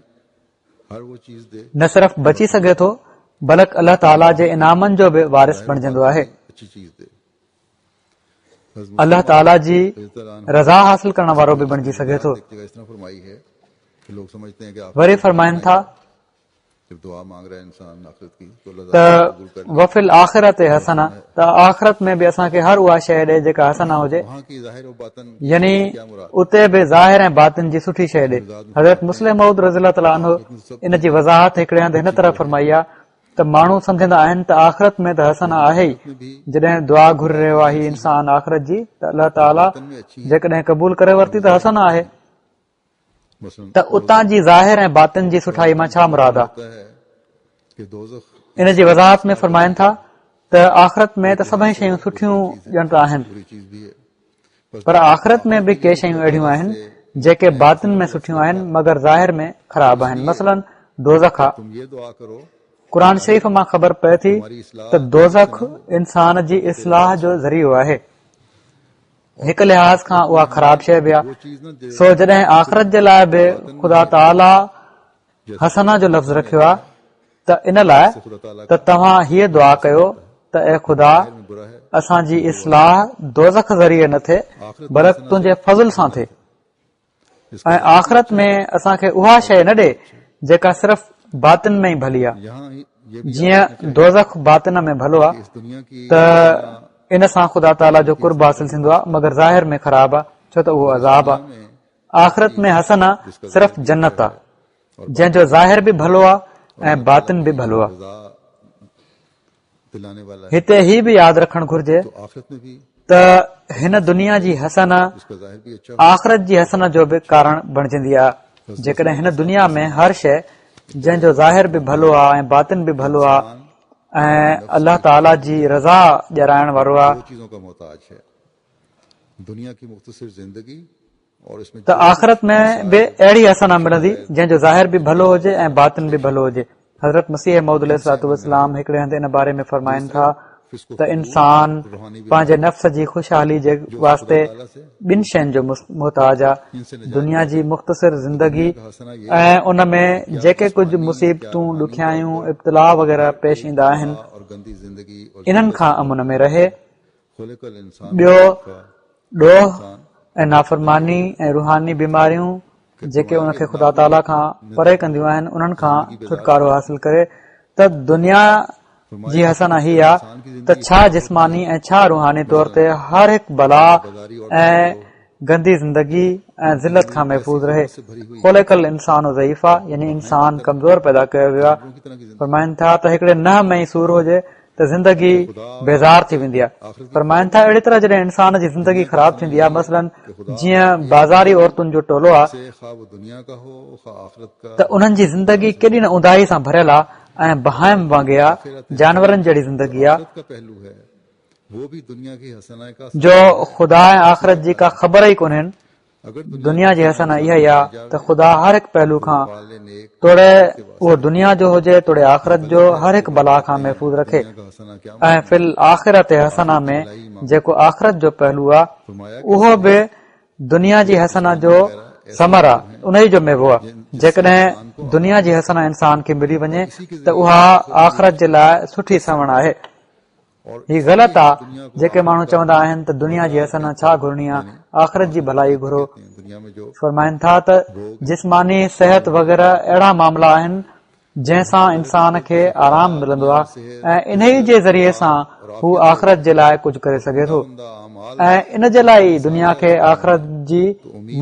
हर वो चीज दे न सिर्फ़ बची सघे थो बल्कि अल्लाह ताला जे इनामनि जो बि वारिस बणिजंदो आहे। अच्छी चीज दे। अल्लाह ताला जी रज़ा हासिल करण वारो बि बणिजी सघे थो। एक जगह इस तरह फरमाई है कि लोग समझते हैं कि आप वरी फरमाइनि था जब दुआ मांग रहा है इंसान आखिरत की तो अल्लाह त ताला कबूल कर वफ़िल आख़िरत हसना, त आख़िरत में बि असांखे हर उहा शइ ॾे जेका हसना हुजे, वहाँ की ज़ाहिर और बातन यानी क्या मुराद उते बि ज़ाहिर ऐं बातिन जी सुठी शइ ॾे। हज़रत मुस्लिम मऊद रज़ियल्लाहु ताला अन्हु इन जी वज़ाहत हिकिड़े हंधि हिन तरह फरमाई आहे त माण्हू सम्झंदा आहिनि त आख़िरत में त हसना आहे ई, जॾहिं दुआ घुरे रहियो आहे इंसान आख़िरत जी त अल्लाह ताला जेकॾहिं क़बूल करे वरिती त हसना आहे, मसलन त उतां जी ज़ाहिर ऐं बातिन जी सुठाई मां छा मुराद आहे। होता है कि दोज़ख इन जी वज़ाहत में फरमाइनि था त आख़िरत में त सभई शयूं सुठियूं ॼण त आहिनि, बुरी चीज भी है, पर आख़िरत में बि के शयूं अहिड़ियूं आहिनि जेके बातिन में सुठियूं आहिनि मगर ज़ाहिर में ख़राब आहिनि। मसलन दोज़ख आहे। तुम ये दुआ करो क़ुर शरीफ़ मां ख़बर पए थी त दोज़ख इंसान जी इस्लाह जो ज़रियो आहे। हिक लिहाज़ खां उहा ख़राब शइ बि आहे। वो चीज न दे सो जॾहिं आख़िरत जे लाइ बि ख़ुदा ताला हसना जो लफ़्ज़ रखियो आहे त इन लाइ खुदा ताला त तव्हां हीअ दुआ कयो त ए ख़ुदा में बुरा है असांजी इस्लाह दोज़ख ज़रिए न थिए बल्कि तुंहिंजे फज़ल सां थिए ऐं आख़िरत में असांखे उहा शइ न ॾे जेका सिर्फ़ बातिन में ई भली आहे। यहाँ ये भी जीअं दोज़ख बातिन में भलो आहे इस दुनिया की त इन सां ख़ुदा ताला जो कुर्ब हासिल थींदो आहे मगर ज़ाहिर में ख़राब आहे छो त उहो अज़ाब आहे। आख़िरत में हसन आहे सिर्फ़ जन्नत आहे जंहिंजो ज़ाहिर बि भलो आहे ऐं बातिन बि भलो आहे। रज़ा दिलाने वाला है हिते ही बि यादि रखणु घुर्जे तो आखिरत में भी त हिन दुनिया जी हसन इसका जाहिर भी अच्छा आख़िरत जी हसन जो बि कारण बणजंदी आहे। जेकॾहिं हिन दुनिया में हर शइ जंहिंजो ज़ाहिर बि भलो आहे ऐं बातिन बि भलो आहे ऐं अल्लाह ताला जी रज़ा ॼाणाइण वारो आहे दो चीजों का मोहताज है, दुनिया की मुख्तसर जिंदगी और इसमें त आख़िरत में बि अहिड़ी हसना मिलंदी जंहिंजो ज़ाहिर बि भलो हुजे ऐं बातिन बि भलो हुजे। हज़रत मसीह मौद अलैहिस्सलाम हिकिड़े हंधि इन बारे में फरमाइनि था त इंसान पंहिंजे नफ़्स जी ख़ुशहाली जे वास्ते ॿिनि शयुनि जो मुहताज आहे, दुनिया जी मुख़्तसिर ज़िंदगी ऐं उन में जेके कुझु मुसीबतूं ॾुखियायूं इब्तिला वग़ैरह पेश ईंदा आहिनि और गंदी जिंदगी और इन्हनि खां अमन में रहे। खुलिकल इंसान ॿियो ॾोह ऐं नाफ़रमानी ऐं रूहानी बीमारियूं जेके उनखे ख़ुदा ताला खां परे कंदियूं आहिनि उन्हनि खां छुटकारो हासिल करे त दुनिया जी हसना ही आहे त छा जिस्मानी ऐं छा रूहानी तौर ते हर हिकु बला ऐं गंदी ज़िंदगी ऐं ज़िलत खां महफ़ूज़ रहे। खोलेकल इंसान ज़ईफ़ा यानी इंसान कमज़ोर पैदा कयो वियो आहे। फरमाइनि था त हिकिड़े नह में ई सूर हुजे त ज़िंदगी बेज़ार थी वेंदी आहे। फरमाइनि था अहिड़ी तरह जॾहिं इंसान जी ज़िंदगी ख़राब थींदी आहे मसलन जीअं बाज़ारी औरतुनि जो टोलो आहे से ख़्वाह वो दुनिया का हो ख़्वाह आखिरत का त उन्हनि जी ज़िंदगी केॾी न उदाही सां भरियल आहे ऐं बहाइम वांगुरु आहे, जानवरनि जहिड़ी ज़िंदगी आहे आखिरत का पहलू है, वो भी दुनिया की हसना का जो ख़ुदा ऐं आख़िरत जी का ख़बर ई कोन्हनि। अगर दुनिया जी हसना इहा ई आहे त ख़ुदा हर हिकु पहलू खां वाले नेक तोड़े उहो दुनिया जो हुजे तोड़े आख़िरत जो हर हिकु बला खां महफ़ूज़ रखे का हसना क्या ऐं फिल आख़िरत हसना में जेको आख़िरत जो पहलू आहे फरमाया उहो बि दुनिया जी हसना जो समर आहे, उन ई जो मेवो आहे। जेकॾहिं दुनिया जी हसना इंसान खे मिली वञे त उहा आख़िरत जे लाइ सुठी सवण आहे। और ही ग़लति आहे जेके माण्हू चवंदा आहिनि त दुनिया जी हसना छा घुरणी आहे, आख़िरत जी भलाई घुरो। दुनिया में जो फरमाइनि था त जिस्मानी सिहत वग़ैरह अहिड़ा मामला आहिनि जंहिंसां इंसान खे आराम मिलंदो आहे ऐं इन ई जे ज़रिए सां हू आख़िरत जे लाइ कुझु करे सघे थो बंदा अमाल ऐं इन जे लाइ दुनिया खे आख़िरत जी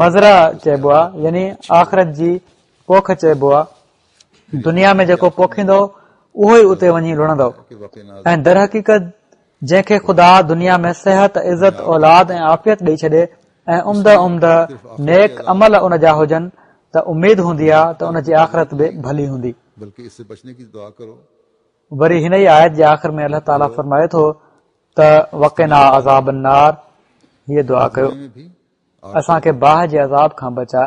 मज़रा चइबो आहे यानी आख़िरत जी पोख चइबो आहे। दुनिया में जेको पोखींदो उहो ई उते वञी लुणंदो के वक़्त नाज़ ऐं दर हक़ीक़त जंहिंखे ख़ुदा दुनिया में सिहत इज़त औलाद ऐं आफ़ियत ॾेई छॾे ऐं उम्द नेक अमल उन जा हुजनि त उमेद हूंदी आहे त उन जी आख़िरत बि भली हूंदी। बल्कि इससे बचने की दुआ करो। वरी हिन ई आयत जे आख़िर में अल्लाह ताला फरमाए थो त वक़िना अज़ाब नार, हीअ दुआ कयो में भी असांखे बाहि जे अज़ाब खां बचा।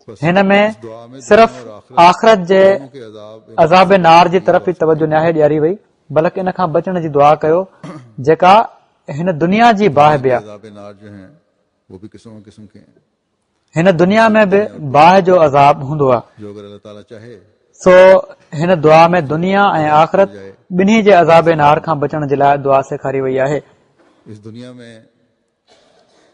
बस हिन में इस दुआ में सिर्फ़ दुनिया और आख़िरत जे के अजाब अज़ाब नार जी तरफ़ ई तवजो नाहे ॾियारी वई बल्कि इन खां बचण जी दुआ कयो जेका हिन दुनिया जी बाहि बि आहे। अजाब नार जो हैं वो भी किस्म किस्म के हैं, हिन दुनिया में बि बाहि जो अज़ाब हूंदो आहे। जो अगर अल्लाह ताला चाहे सो हिन दुआ में दुनिया ऐं आख़िरत ॿिन्ही जे अज़ाब नार खां बचण जे लाइ दुआ सेखारी वई आहे। इस दुनिया में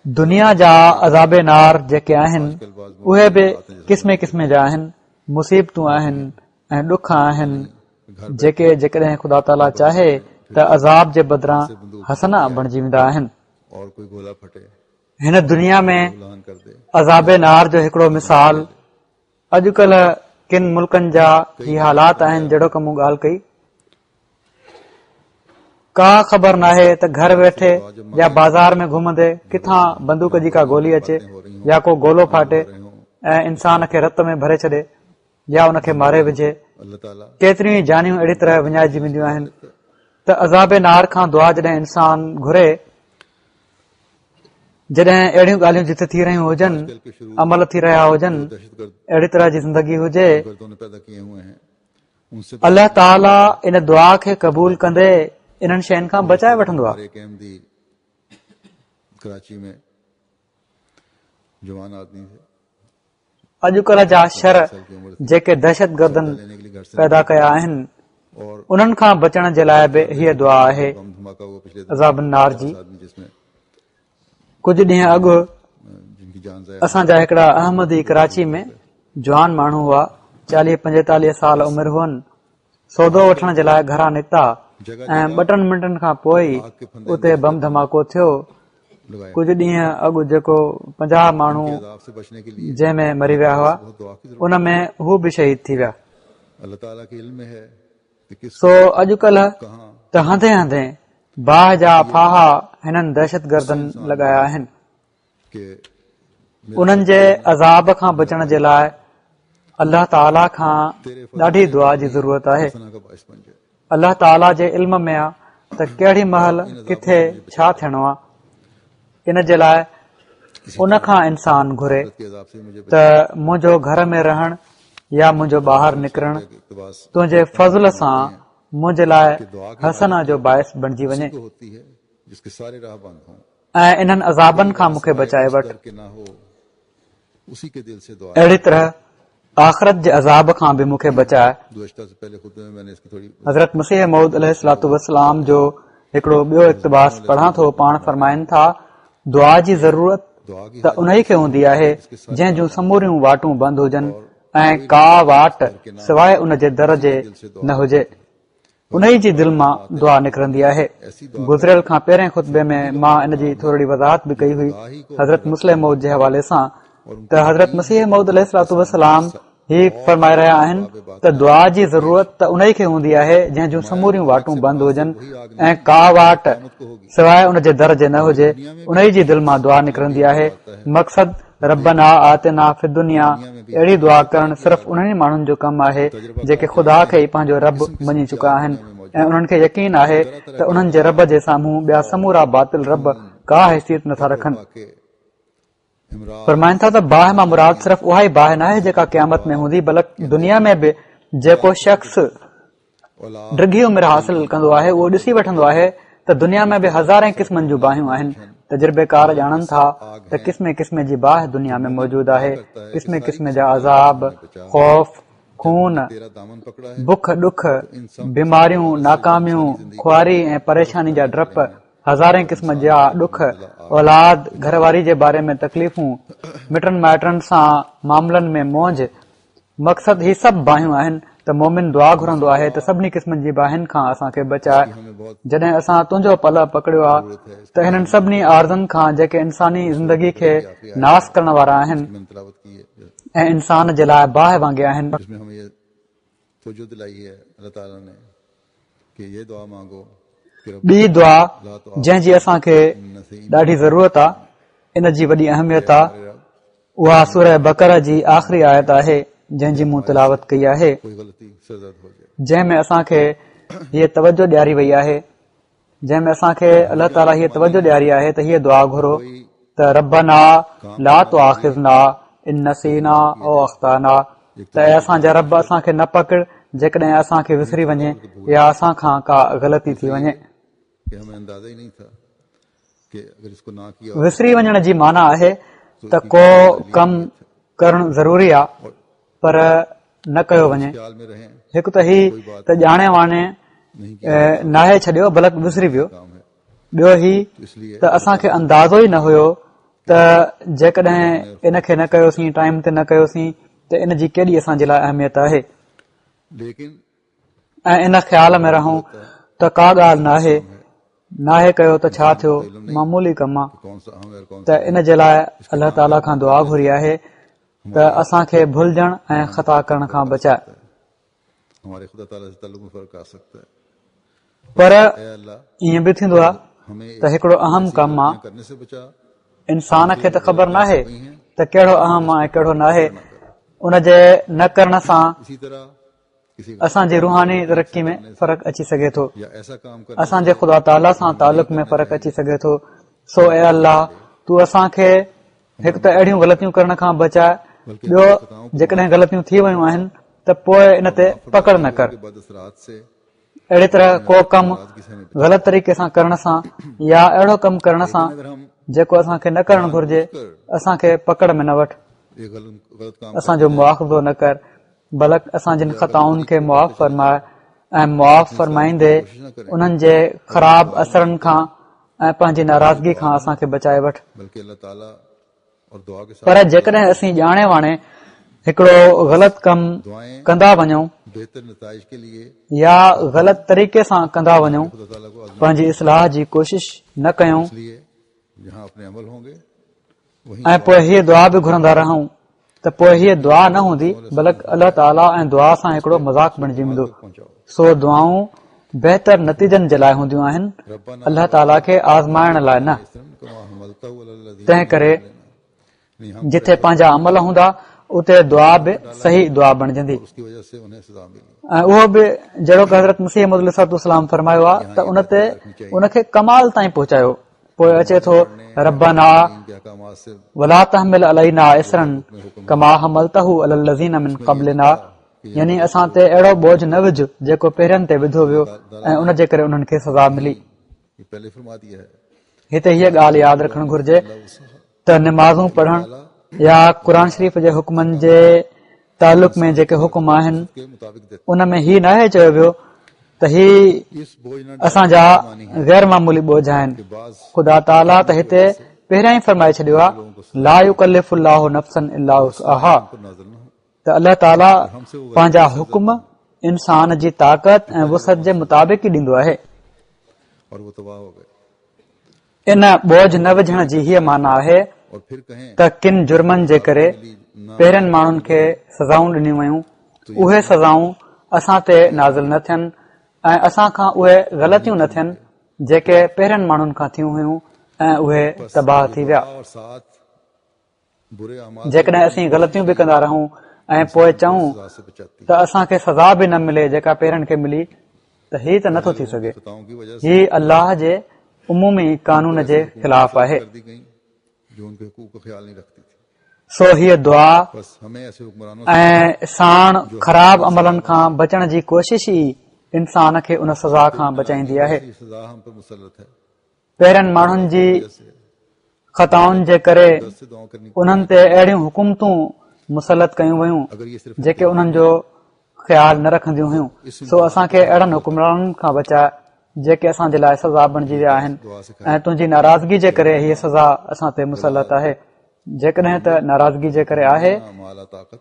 दुनिया जा अज़ाब नार जेके आहिनि उहे बि क़िस्मे क़िस्मे जा आहिनि, मुसीबतूं आहिनि ऐं ॾुख आहिनि जेके जेकॾहिं ख़ुदा ताला चाहे त अज़ाब जे बदिरां हसना बणिजी वेंदा आहिनि। और कोई गोला फटे हिन दुनिया में उल्हान कर दे अज़ाब नार जो हिकिड़ो मिसाल अॼुकल्ह किन मुल्कनि जा ही हालात आहिनि जहिड़ो की मूं ॻाल्हि कई। का ख़बर नाहे त घर वेठे या बाज़ार में घुमंदे किथां बंदूक जी का गोली अचे या को गोलो फाटे ऐं इंसान खे रत में भरे छॾे या उनखे मारे विझे। अल्लाह ताला केतिरियूं ई जानियूं अहिड़ी तरह विञाइजी वेंदियूं आहिनि त अज़ाब नार खां दुआ जॾहिं इंसान घुरे जॾहिं अहिड़ियूं ॻाल्हियूं जिथे थी रहियूं हुजनि, अमल थी रहिया हुजनि, अहिड़ी तरह जी ज़िंदगी हुजे, गर्दों ने पैदा किए हुए हैं उनसे अलाह ताला इन दुआ खे क़बूल कंदे इन्हनि शयुनि खां बचाए वठंदो आहे। एक अहमदी कराची में जवान आदमी थे, अॼुकल्ह जा शर जेके दहशत गर्दनि लेने के लिए घर से पैदा कया आहिनि, और उन्हनि खां बचण जे लाइ बि हीअ दुआ आहे बम धमाका हुआ पिछले अज़ाब नार जी। आदमी जिसमें कुझु ॾींहं अॻु जिनकी जान जाए असांजा हिकिड़ा अहमदी कराची में जवान माण्हू हुआ, 40-45 साल उमिरि हुअनि, सौदो वठण जे लाइ घरां निकिता ऐं 2 मिंटनि खां पोइ उते बम धमाको थियो। लगाया। कुझु ॾींहं अॻु जेको 50 माण्हू अजाब से बचने के लिए जंहिंमें मरी विया हुआ, बहुत दुआ की जरूरत उन में हू बि शहीद थी विया। है। अल्लाह ताला के इल्म में है कि किस सो अॼुकल्ह कहां त हंधे हंधे बाहि जा फाहा हिननि दहशत गर्दनि लॻाया आहिनि। के उन्हनि जे अज़ाब खां बचण जे लाइ अल्लाह ताला खां ॾाढी दुआ जी ज़रूरत आहे। सना का बाइस बन जाए। अल्लाह ताला जे इल्म में आहे त कहिड़ी महल किथे छा थियणो आहे। इन जे लाइ उन खां इंसान घुरे के अजाब से मुझे त मुंहिंजो घर में रहण या मुंहिंजो ॿाहिरि निकिरणु इक़्तिबास तुंहिंजे फज़ल सां मुंहिंजे लाइ हसना जो बाइस बणिजी वञे को होती है जिसके सारे राह बंद हों, ऐं इन्हनि अज़ाबनि खां मूंखे बचाए वठ। डर के ना हो, उसी के दिल से दुआ। अहिड़ी तरह आख़िरत जे अज़ाब खां बि मूंखे बचाए। गुज़श्ता से पहले खुद में मैंने इसकी थोड़ी हज़रत मसीह मऊद अलैहिस्सलातु वस्सलाम जो हिकिड़ो ॿियो इक़्तिबास पढ़ां थो। पाण फरमाइनि था, दुआ जी ज़रूरत दुआ की त उन ई खे हूंदी आहे जंहिं जूं समूरियूं वाटूं बंदि हुजनि ऐं का वाट सवाइ उन जे दर जे न हुजे। उन ई जी दिलि मां दुआ निकिरंदी आहे। गुज़रियल खां पहिरें खुतबे में मां इन जी थोरी वज़ाहत बि कई हुई हज़रत मुस्लिम मऊद जे हवाले सां, त हज़रत मसीह मऊद अलैहिस्सलातु वस्सलाम ही फरमाए रहिया आहिनि त दुआ जी ज़रूरत त उन ई खे हूंदी आहे जंहिं जूं समूरियूं वाटूं बंदि हुजनि ऐं का वाट सवाइ उन जे दर जे न हुजे। उन ई जी दिलि मां दुआ निकिरंदी आहे। मक़सद रब्बना आतिना फिद दुनिया, अहिड़ी दुआ करणु सिर्फ़ उन्हनि माण्हुनि जो कमु आहे जेके ख़ुदा खे ई पंहिंजो रब मञी चुका आहिनि ऐं उन्हनि खे यकीन आहे त उन्हनि जे रब जे साम्हूं ॿिया समूरा बातिल रब का हैसियत नथा रखनि। के इमरान फरमाइनि था त बाहि मां मुराद सिर्फ़ उहा ई बाहि न आहे जेका क़यामत में हूंदी, बल्कि दुनिया में बि जेको शख़्स औलाद डिघी उमिरि हासिल कंदो आहे उहो ॾिसी वठंदो आहे त दुनिया में बि हज़ारे क़िस्मनि जूं बाहियूं आहिनि। तजुर्बेकार ॼाणनि था त क़िस्मे क़िस्मे जी बाहि दुनिया में मौजूदु आहे। क़िस्मे क़िस्मे जा अज़ाब, ख़ौफ़, खून, तेरा दामन पकड़ा है, बुख ॾुख, बीमारियूं, नाकामियूं, खुआरी ऐं परेशानी जा डप, हज़ारे क़िस्म जा ॾुख, औलाद, घरवारी जे बारे में तकलीफ़ूं, मिटनि माइटनि सां मामलनि में मौज। मक़सद ही सभु बाहियूं आहिनि त मोमिन दुआ घुरंदो आहे त सभिनी क़िस्मनि जी बाहिनि खां असांखे बचाए। हमें बहुत जॾहिं असां तुंहिंजो पल पकड़ियो आहे त हिननि सभिनी आर्ज़ुनि खां जेके इंसानी ज़िंदगी खे नास करण वारा आहिनि मैंने तिलावत की है ऐं इंसान जे लाइ बाहि वांगुरु आहिनि, जिसमें हमें ये तवज्जो दिलाई है अल्लाह ताला ने कि ये दुआ मांगो कि रब ॿी दुआ जंहिंजी असांखे ॾाढी ज़रूरत आहे, इन जी वॾी अहमियत आहे, उहा सूरह बक़रा जी आख़िरी आयत आहे जंहिंजी मूं तिलावत कई आहे, कोई गलती सरदर्द हो जाए जंहिंमें असांखे हीअ तवजो ॾियारी वई आहे, जंहिंमें असांखे अलाह ताला हीअ तवजो ॾियारी आहे त हीअ दुआ घुरो त रब्बना ला तुआखिज़ना इन नसीना औ अख़्ताना, त ऐं असांजा रब असांखे न पकड़ जेकॾहिं असांखे विसरी वञे या असां खां का ग़लती थी वञे। कि हमें अंदाजा ही नहीं था कि अगर इसको ना किया विसरी वञण जी माना आहे त को कमु करणु ज़रूरी आहे पर न कयो वञे। ख्याल में रहें हिकु त ही त ॼाणे वाणे नहीं नाहे छॾियो बल्कि विसरी वियो। काम है, ॿियो ही तो इसलिए त असांखे अंदाज़ो ई न हुयो त जेकॾहिं इन खे न कयोसीं, टाइम ते न कयोसीं त इन जी केॾी असांजे लाइ अहमियत आहे। लेकिन ऐं इन ख़्याल में रहूं त का ॻाल्हि नाहे कयो त छा थियो, मामूली कमु आहे। कौन सा अहम है और कौन त इन जे लाइ अल्लाह ताला खां दुआ घुरी आहे त असांखे भुलिजण ऐं ख़ता करण खां बचाए। हमारे खुदा ताला से ताल्लुक़ में फर्क आ सकता है। पर ऐ अल्लाह ईअं बि थींदो आहे हमें त हिकिड़ो अहम कमु आहे, करने से बचा, इंसान खे त ख़बर नाहे त कहिड़ो अहम आहे ऐं कहिड़ो नाहे। उन जे न करण सां इसी तरह किसी असांजी रूहानी तरक़ी में फ़र्क़ु अची सघे थो, या ऐसा काम कर असांजे ख़ुदा ताला सां तालुक़ में फ़र्क़ु अची सघे थो। सो ए अल्लाह, तू तूं असांखे हिकु त अहिड़ियूं ग़लतियूं करण खां बचाए, ॿियो जेकॾहिं ग़लतियूं थी वयूं आहिनि त पोइ इन ते पकड़ न कर। अहिड़ी तरह को कमु ग़लति तरीक़े सां करण सां या अहिड़ो कमु करण सां जेको असांखे न करणु घुर्जे, असांखे पकड़ में न वठि, असांजो मुआख़ज़ो न कर, बल्कि असां जिन ख़ताउनि खे मुआफ़ फरमाए ऐं मुआफ़ फरमाईंदे उन्हनि जे ख़राब असरनि खां ऐं पंहिंजी नाराज़गी खां असांखे बचाए वठि। पर जेकॾहिं असीं ॼाणे वाणे हिकिड़ो ग़लति कमु कंदा वञूं या ग़लति तरीक़े सां कंदा वञूं, पंहिंजी इस्लाह जी कोशिश न कयूं ऐं पोइ हीअ दुआ बि घुरंदा रहूं त पोइ हीअ दुआ न हूंदी, बल्कि अलाह ताला ऐं दुआ सां हिकिड़ो मज़ाक बणिजी वेंदो। सो दुआऊं बहितर नतीजनि जे लाइ हूंदियूं आहिनि, अलाह ताला खे आज़माइण लाइ न। तंहिं करे जिथे पंहिंजा अमल हूंदा उते दुआ बि सही दुआ बणजंदी। ऐं उहो बि जहिड़ो कि हज़रत मसीह मौद अलैहिस्सलाम फरमायो आहे त उनखे कमाल ताईं पहुचायो। पोइ अचे थो रब्बना वला तहमिल अलैना इसरन कमा हमलतहु अलल लज़ीना मिन क़ब्लिना, यानी असां ते अहिड़ो बोझ न विझ जेको पहिरियनि ते विधो वियो ऐं उन जे करे उन्हनि खे सज़ा मिली। हिते हीअ ॻाल्हि यादि रखणु घुर्जे त निमाज़ूं पढ़ण या क़ुर शरीफ़ जे हुकमनि जे तालुक़ में जेके हुकुम आहिनि उन में ही नाहे चयो वियो त ही असांजा गैर मामूली बोझ आहिनि। ख़ुदा ताला त हिते पहिरियां ई फरमाए छॾियो आहे ला युकल्लिफुल्लाहु नफ्सन इल्ला वुसअहा, त अलाह ताला पंहिंजा हुकुम इंसान जी ताक़त ऐं वुसअत जे मुताबिक़ ई ॾींदो आहे। इन बोझ न विझण जी हीअ माना आहे त किन जुर्मनि जे करे पहिरियनि माण्हुनि खे सज़ाऊं ॾिनियूं वयूं, उहे सज़ाऊं असां ते नाज़िल न थियनि ऐं असां खां उहे ग़लतियूं न थियनि जेके पहिरियनि माण्हुनि खां थियूं हुयूं ऐं उहे तबाह थी विया। जेकॾहिं असीं ग़लतियूं बि कंदा रहूं ऐं पोइ चऊं त असांखे सज़ा बि न मिले जेका पहिरियनि खे मिली, त हीउ त नथो थी सघे। हीउ अल्लाह जे उमूमी कानून जे ख़िलाफ़ आहे। सो हीअ दुआ ऐं साण ख़राब अमलनि खां बचण जी कोशिश ई इंसान खे उन सज़ा खां बचाईंदी आहे। पहिरियनि माण्हुनि जी ख़ताउनि जे करे उन्हनि ते अहिड़ियूं हुकूमतूं मुसलत कयूं वयूं जेके उन्हनि जो ख़्याल न रखंदियूं हुयूं। सो असांखे अहिड़नि हुकुमराननि खां बचाए जेके असां जे लाइ सज़ा बणिजी विया आहिनि ऐं तुंहिंजी नाराज़गी जे करे हीअ सज़ा असां ते मुसलत आहे। जेकॾहिं त नाराज़गी जे करे आहे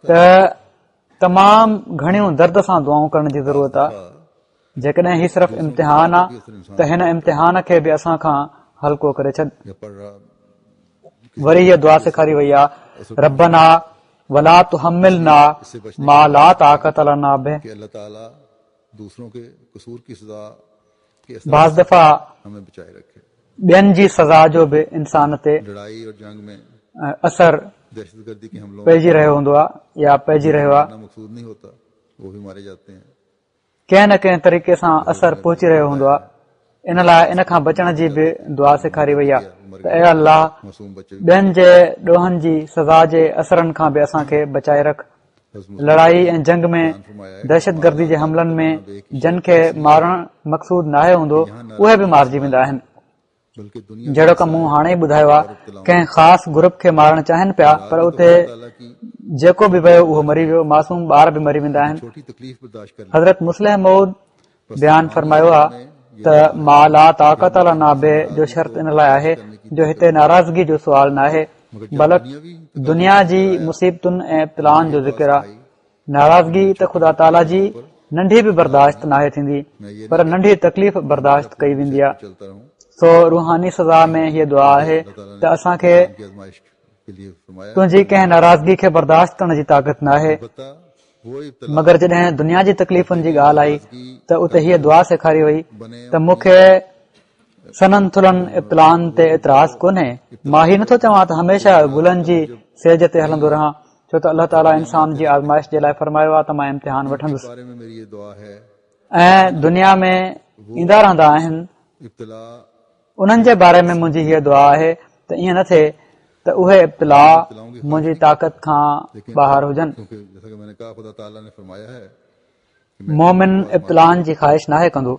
त तमामु घणियूं दर्द सां दुआऊं करण जी ज़रूरत आहे। जेकॾहिं ही सिर्फ़ इम्तिहान आहे त हिन इम्तिहान खे बि असां खां हल्को करे छॾ। वरी हीअ दुआ सेखारी वई आहे रब्बना वला तुहम्मिलना मा ला ताक़त लना बिह। बाज़ दफ़ा ॿियनि जी सज़ा जो बि इंसान ते असर पइजी रहियो हूंदो आहे या पइजी रहियो आहे, कंहिं न कंहिं तरीक़े सां असर पहुची रहियो हूंदो आहे। इन लाइ इन खां बचण जी बि दुआ सेखारी वई आहे त ए अल्लाह ॿियनि जे ॾोहनि जी सज़ा जे असरनि खां बि असांखे बचाए रख। लड़ाई ऐं जंग में दहशतगर्दी जे हमलनि में जिन खे मारणु मक़सूद नाहे हूंदो उहे बि मारिजी वेंदा आहिनि। जहिड़ो की मूं हाणे ई ॿुधायो आहे, कंहिं ख़ासि ग्रुप खे मारणु चाहिनि पिया पर उते जेको बि वियो उहो मरी वियो, मासूम ॿार बि मरी वेंदा आहिनि। हज़रत मुस्लिम मऊद बयानु फरमायो आहे त मा ला ताक़त लना बिह जो शर्त इन लाइ आहे जो हिते नाराज़गी जो सुवाल न आहे, बल्कि दुनिया जी मुसीबतुनि ऐं इब्तिलाउनि जो ज़िक्र आहे। नाराज़गी त ख़ुदा ताला जी नंढी बि बर्दाश्त नाहे थींदी, पर नंढी तकलीफ़ बर्दाश्त कई वेंदी आहे। सो रूहानी सज़ा में हीअ दुआ आहे त असांखे तुंहिंजी कंहिं नाराज़गी खे बर्दाश्त करण जी ताक़त न आहे, मगर जॾहिं दुनिया जी तकलीफ़ुनि जी ॻाल्हि आई त उते हीअ दुआ सेखारी वई त मूंखे सनन थुलनि इब्तिलाउनि ते एतिराज़ कोन्हे। मां ही नथो चवां त हमेशा गुलनि जी सेज ते हलंदो रहां, छो त अल्लाह ताला इंसान जी आज़माइश जे लाइ फरमायो आहे त मां इम्तिहान वठंदुसि ऐं दुनिया में ईंदा रहंदा आहिनि। उन्हनि जे बारे में मुंहिंजी हीअ दुआ आहे त ईअं न थिए त उहे इब्तिला मुंहिंजी ताक़त खां ॿाहिरि हुजनि। क्योंकि जैसा कि मैंने कहा खुदा ताला ने फरमाया है मोमिन इब्तिलान जी ख़्वाहिश नाहे कंदो,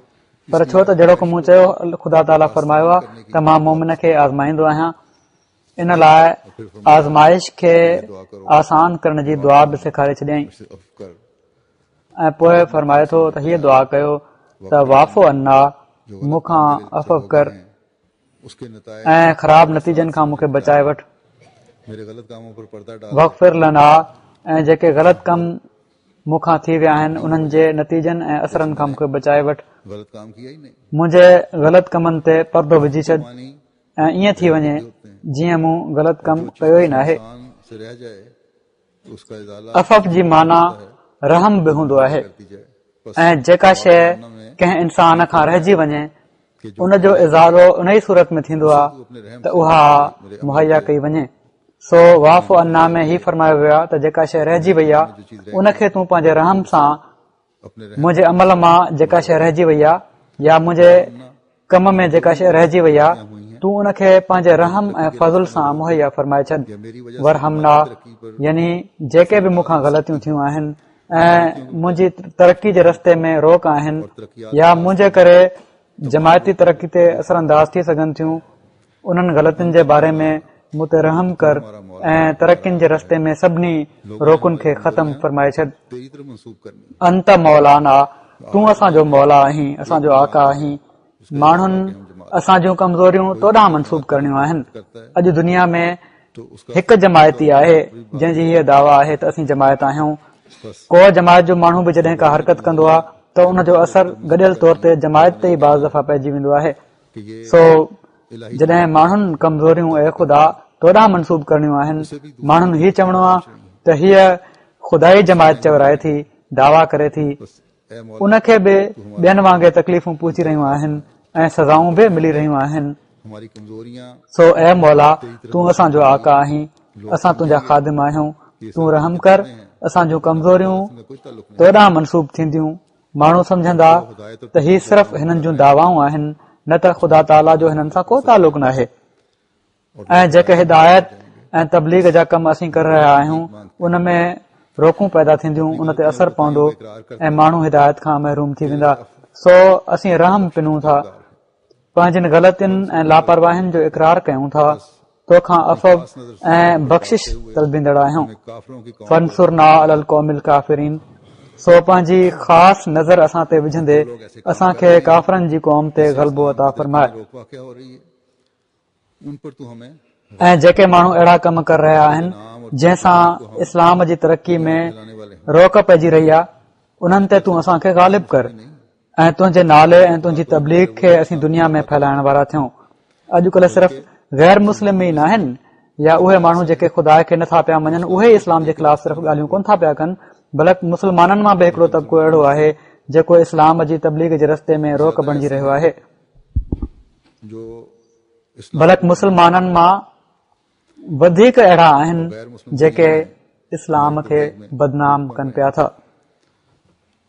पर छो त जहिड़ो मूं चयो ख़ुदा ताला फरमायो आहे त मां मोमिन खे आज़माईंदो आहियां, इन लाइ आज़माइश खे आसान करण जी दुआ बि सेखारे छॾियईं। कर ऐं पोइ फरमाए थो त हीअ दुआ कयो त वाफ़ो अन्ना मूंखां अफ़व कर उसके नताए ऐं ख़राब नतीजनि खां मूंखे बचाए वठि। मेरे गलत कामों पर पर्दा डाल वग़फ़िर लना ऐं जेके ग़लति कम मूंखां थी विया आहिनि उन्हनि जे नतीजनि ऐं असरनि खां मूंखे बचाए वठि। गलत काम किया ही नहीं मुंहिंजे ग़लति कमनि ते पर्दो विझी छॾ मानी ऐं ईअं थी वञे जीअं मूं ग़लति कमु कयो ई नाहे। इंसान से रह जाए तो उसका इजाला अफ़फ जी माना रहम बि हूंदो आहे करती जाए बस ऐं जेका शइ कंहिं इंसान खां रहिजी वञे उन जो इज़ारो उन ई सूरत में थींदो आहे त उहा मुहैया कई वञे। सो वाफ़ो अन्ना में ही फरमायो वियो आहे त जेका शइ रहिजी वई आहे उनखे तूं पंहिंजे रहम सां अपने मुंहिंजे अमल मां जेका शइ रहिजी वई आहे या मुंहिंजे कम में जेका शइ रहिजी वई आहे तूं उनखे पंहिंजे रहम ऐं फज़ुल सां मुहैया फरमाए छॾ। वरहमना यानी जेके बि मूंखां ग़लतियूं थियूं आहिनि ऐं मुंहिंजी तरक़ी जे रस्ते में रोक आहिनि या मुंहिंजे करे जमायती तरक़ी ते असरअंदाज़ थी सघनि थियूं, उन्हनि ग़लतियुनि जे बारे में मूं ते रहम कर ऐं तरक़ियुनि जे रस्ते में सभिनी रोकुनि खे ख़तमु फरमाए छॾ। तेरी तरफ मंसूब करनी अंत मौलाना तूं असांजो मौला आहीं, असांजो आका आहीं। माण्हुनि असां जूं कमज़ोरियूं तोॾां मनसूब करणियूं आहिनि। अॼु दुनिया में तो उसका हिकु जमायती आहे जंहिंजी हीअ दावा आहे त असीं जमायत आहियूं। को जमायत जो माण्हू बि जॾहिं का हरकत कंदो आहे त उनजो असर गॾियल तौर ते जमायत ते ई बाज़ दफ़ा पइजी वेंदो आहे। कि ये सो जॾहिं माण्हुनि कमज़ोरियूं ऐं ख़ुदा तोॾां मनसूब करणियूं आहिनि, माण्हुनि हीउ चवणो आहे त हीअ ख़ुदाई जमायत चवराए थी, दावा करे थी, ए मौला उनखे बि ॿियनि वांगुरु तकलीफ़ूं पहुची रहियूं आहिनि ऐं सज़ाऊं बि मिली रहियूं आहिनि। हमारी कमजोरियां सो ए मौला तूं असांजो आका आहीं, असां तुंहिंजा ख़ादिम आहियूं, तूं रहम कर। असां जूं कमज़ोरियूं में कुछ ताल्लुक नहीं तोॾां मनसूब थींदियूं। माण्हू सम्झंदा त ही सिर्फ़ हिननि जूं दावाऊं आहिनि, न त ख़ुदा ताला जो हिननि सां को तालुक नाहे। ऐं जेके हिदायत ऐं तबलीग जा कम असीं करे रहिया आहियूं उन में रोकूं पैदा थींदियूं, उन ते असर पवंदो ऐं माण्हू हिदायत खां महरूम थी वेंदा। सो असीं रहम पिनूं था, पंहिंजनि ग़लतियुनि ऐं लापरवाहियुनि जो इक़रार कयूं था, तोखां अफ़व ऐं बख़्शिश तलबींदड़ आहियूं। काफिरों की कौम फनसुरना अलल क़ौमिल काफ़िरीन। सो पंहिंजी ख़ासि नज़र असां ते विझंदे असांखे काफ़रनि जी क़ौम ते ग़लबो अता फरमाए। रोक वाक़िया हो रही है उन पर तू हमें ऐं जेके माण्हू अहिड़ा कम करे रहिया आहिनि जंहिंसां इस्लाम जी तरक़ी में लाने वाले हैं रोक पइजी रही आहे, उन्हनि ते तूं असांखे ग़ालिब कर ऐं तुंहिंजे नाले ऐं तुंहिंजी तबलीग खे असीं दुनिया में फैलाइण वारा थियूं। अॼुकल्ह सिर्फ़ गैर मुस्लिम ई न आहिनि या उहे माण्हू जेके ख़ुदा खे नथा पिया मञनि उहे इस्लाम जे ख़िलाफ़ सिर्फ़ ॻाल्हियूं कोन था पिया कनि, बल्कि मुस्लमाननि मां बि हिकिड़ो तबिको अहिड़ो आहे जेको इस्लाम जी तबलीग जे रस्ते में रोक बणिजी रहियो आहे। जो बल्कि मुस्लमाननि मां वधीक अहिड़ा आहिनि जेके इस्लाम खे बदनाम कनि पिया था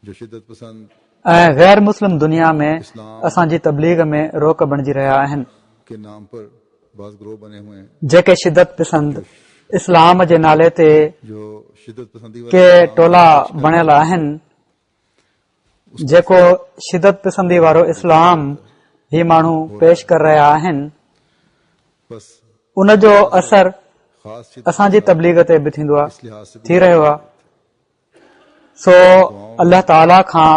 जो शिदत पसंद ऐं गैर मुस्लिम दुनिया में असांजी तबलीग में रोक बणिजी रहिया आहिनि। के नाम पर बाज़ ग्रोह बने हुए हैं जेके शिदत पसंद इस्लाम जे नाले ते जो शिदत पसंदी के टोला बणियल आहिनि, जेको शिदत पसंदी वारो इस्लाम ही माण्हू पेश करे रहिया आहिनि, बस उन जो असर खास शिदत असांजी तबलीग ते बि थींदो आहे, इस लिहाज से थी रहियो आहे। सो अल्लाह ताला खां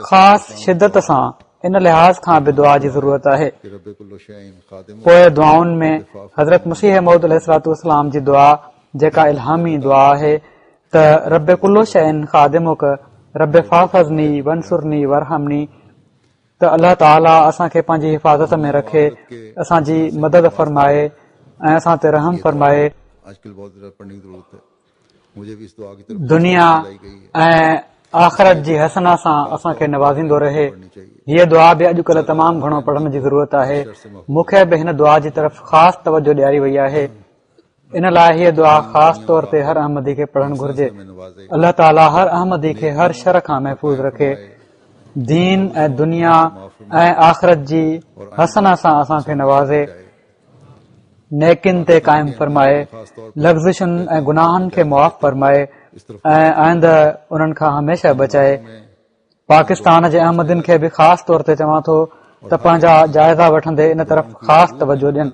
ख़ासि शिदत सां इन लिहाज़ खां बि दुआ जी ज़रूरत आहे। कि रब्बे कुल्लो शैइन खादिम पोइ दुआउनि में हज़रत मसीह मौद अलैहिस्सलाम जी दुआ जेका इल्हामी दुआ आहे त रब्बे कुल्लो शैइन खादिमुक रब्बे फाफ़ज़नी वंसुरनी वरहमनी, त अल्लाह ताला असांखे पंहिंजी हिफ़ाज़त में रखे, असांजी मदद फरमाए ऐं असां ते रहम फरमाए। आजकल बहुत ज़रा पढ़ने की ज़रूरत है, मुझे भी इस दुआ की तरफ दुनिया लाई गई है, ऐं आख़िरत जी हसना सां असांखे नवाज़ींदो रहे। हीअ दुआ बि अॼुकल्ह तमामु घणो पढ़ण जी ज़रूरत आहे। मूंखे बि हिन दुआ जी तरफ़ ख़ासि तवजो ॾियारी वई आहे। इन लाइ हीअ दुआ ख़ासि तौर ते हर अहमदी खे पढ़णु घुर्जे। अल्लाह ताला हर अहमदी खे हर शर खां महफ़ूज़ रखे, दीन ऐं दुनिया ऐं आख़िरत जी हसना सां असांखे नवाज़े। नेकिन ते क़ाइमु फरमाए, लग़्ज़िशुनि ऐं गुनाहनि खे मुआफ़ फरमाए ऐं आइंद उन्हनि खां हमेशह बचाए। पाकिस्तान जे अहमदिन खे बि ख़ासि तौर ते चवां थो त पंहिंजा जाइज़ा वठंदे इन तरफ़ ख़ासि तवजो ॾियनि,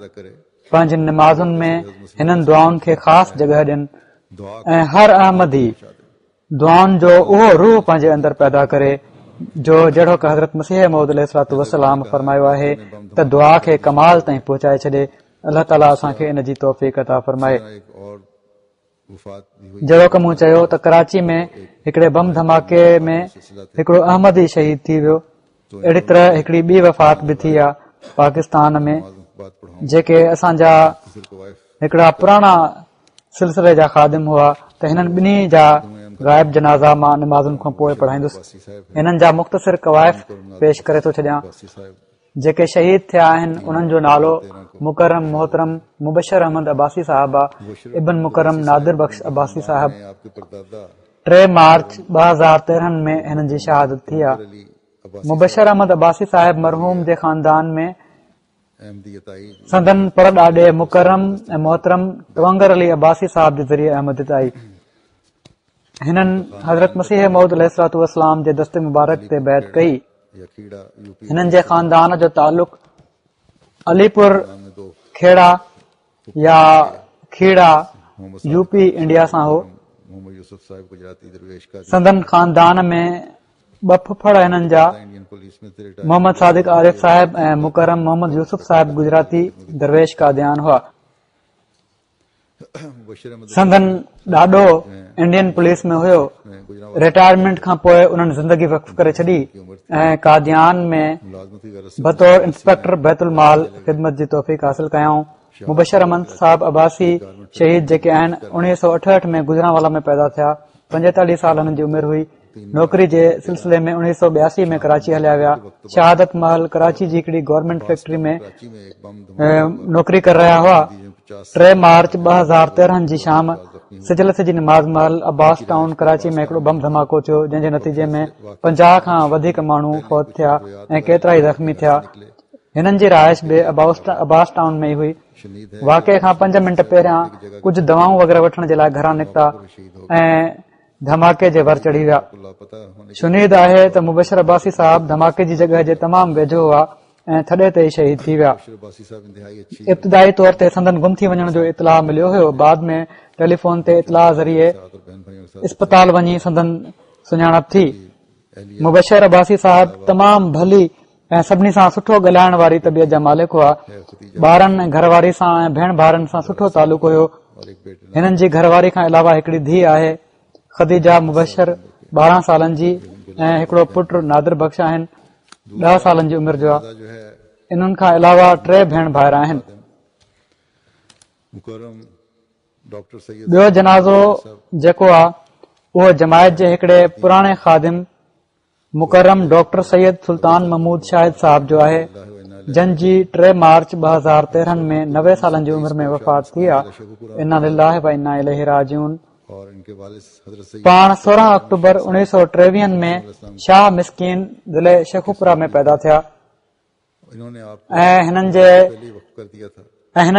पंहिंजी निमाज़ुनि में हिननि दुआउनि खे ख़ासि जॻह ॾियनि ऐं हर अहमदी दुआउनि जो उहो रूह पंहिंजे अंदरि पैदा करे जो जहिड़ो कि हज़रत मसीह मौद अलैहिस्सलातु वस्सलाम फरमायो आहे त दुआ खे कमाल ताईं पहुचाए छॾे। अल्लाह ताला असांखे इन जी तौफ़ीक़ अता फरमाए। जहिड़ो कि मूं चयो त कराची में हिकिड़े बम धमाके में हिकिड़ो अहमदी शहीद थी वियो, अहिड़ी तरह हिकिड़ी ॿी वफ़ात बि थी आहे पाकिस्तान में, जेके असांजा हिकिड़ा पुराणा सिलसिले जा ख़ादिम हुआ त हिननि ॿिन्ही जा ग़ाइब जनाज़ा मां निमाज़ुनि खां पोइ पढ़ाईंदुसि। हिननि जा मुख़्तसिर कवाइफ़ पेश करे थो छॾियां। जेके शहीद थिया आहिनि उन्हनि जो नालो मुकरम मोहतरम मुबशर अहमद अब्बासी साहिब आहे, इब्न मुकरम नादिर बख्श अब्बासी साहिब। 3 मार्च 2013 में हिननि जी शहादत थी आहे। मुबशर अहमद अब्बासी साहिब मरहूम जे ख़ानदान में संदन पर ॾाॾे मुकरम ऐं मोहतरम तवंगर अली अब्बासी साहिब जे ज़रिए अहमदियत आई। हिननि हज़रत मसीह मौद अलैहिस्सलातु वस्सलाम जे दस्ते मुबारक ते बैत कई। हिननि जे ख़ानदान जो ताल्लुक़ अलीपुर खेड़ा या खीड़ा यूपी इंडिया सां हो। संदन ख़ानदान में 2 फुफड़ हिननि जा मोहम्मद सादिक आरिफ साहिब ऐं मुकरम मोहम्मद यूसुफ साहिब गुजराती दरवेश कादियान हुआ। संदन ॾाढो इंडियन पुलिस में हुयो। रिटायरमेंट खां पोइ उन्हनि ज़िंदगी वक़्फ़ करे छॾी ऐं कादियान में बतौर इंस्पेक्टर बैतुल माल ख़िदमत जी तौफ़ीक़ हासिल कयाऊं। मुबशर अहमद साहिब अब्बासी शहीद जेके आहिनि 1968 में गुजरांवाला में पैदा थिया। 45 साल हुननि जी उमिरि हुई। नौकरी जे सिलसिले में 1982 में कराची हलिया विया। शहादत महल कराची जी हिकिड़ी गवर्नमेंट फैक्ट्री में नौकरी करे रहिया हुआ। 3 मार्च 2013 जी शाम सिजलत जी निमाज़ महल अब्बास टाउन कराची में हिकिड़ो बम धमाको थियो, जंहिं जे नतीजे में 50 खां वधीक माण्हू फौत थिया ऐं केतिरा ई ज़ख़्मी थिया। हिननि जी रहाइश बि अब्बास टाउन में ई हुई। वाक़े खां 5 मिंट पहिरियां कुझु दवाऊं वग़ैरह वठण जे लाइ घरां निकिता ऐं धमाके जे वर चढ़ी विया। शुनीद आहे त मुबशर अब्बासी साहिब धमाके जी जॻह जे तमामु वेझो हुआ ऐं थॾे ते ई शहीद थी विया। इब्तिदाई तौर ते संदन गुम थी वञण जो इतलाह मिलियो हुयो। बाद में टेलीफोन ते इतलाह ज़रिए इस्पताल वञी संदन सुञाणप थी। मुबशर अब्बासी साहिब तमामु भली ऐं सभिनी सां सुठो ॻाल्हाइण वारी तबियत जा मालिक हुआ। ॿारनि ऐं घरवारी सां ऐं भेण भाउरनि सां सुठो तालुक़ हुयो। हिननि जी घरवारी खां अलावा हिकिड़ी धीउ आहे ख़दीजा मुबशर 12 सालनि जी ऐं हिकिड़ो पुटु नादिर बख्श आहिनि 10 सालनि जी उमिरि जो आहे। इन्हनि खां अलावा 3 भेण भाउर आहिनि। ॿियो जनाज़ो जेको आहे उहो जमायत जे हिकिड़े पुराणे ख़ादिम मुकरम डॉक्टर सैयद सुल्तान महमूद शाहिद साहिब जो आहे, जंहिंजी 3 मार्च 2013 में 90 सालनि जी उमिरि में वफ़ात थी आहे। इन्ना लिल्लाहि व इन्ना इलैहि राजिऊन। पाण 16 अक्टूबर 1953 में शाह मिस्कीन ज़िले शेखुपुरा में पैदा थिया ऐं हिननि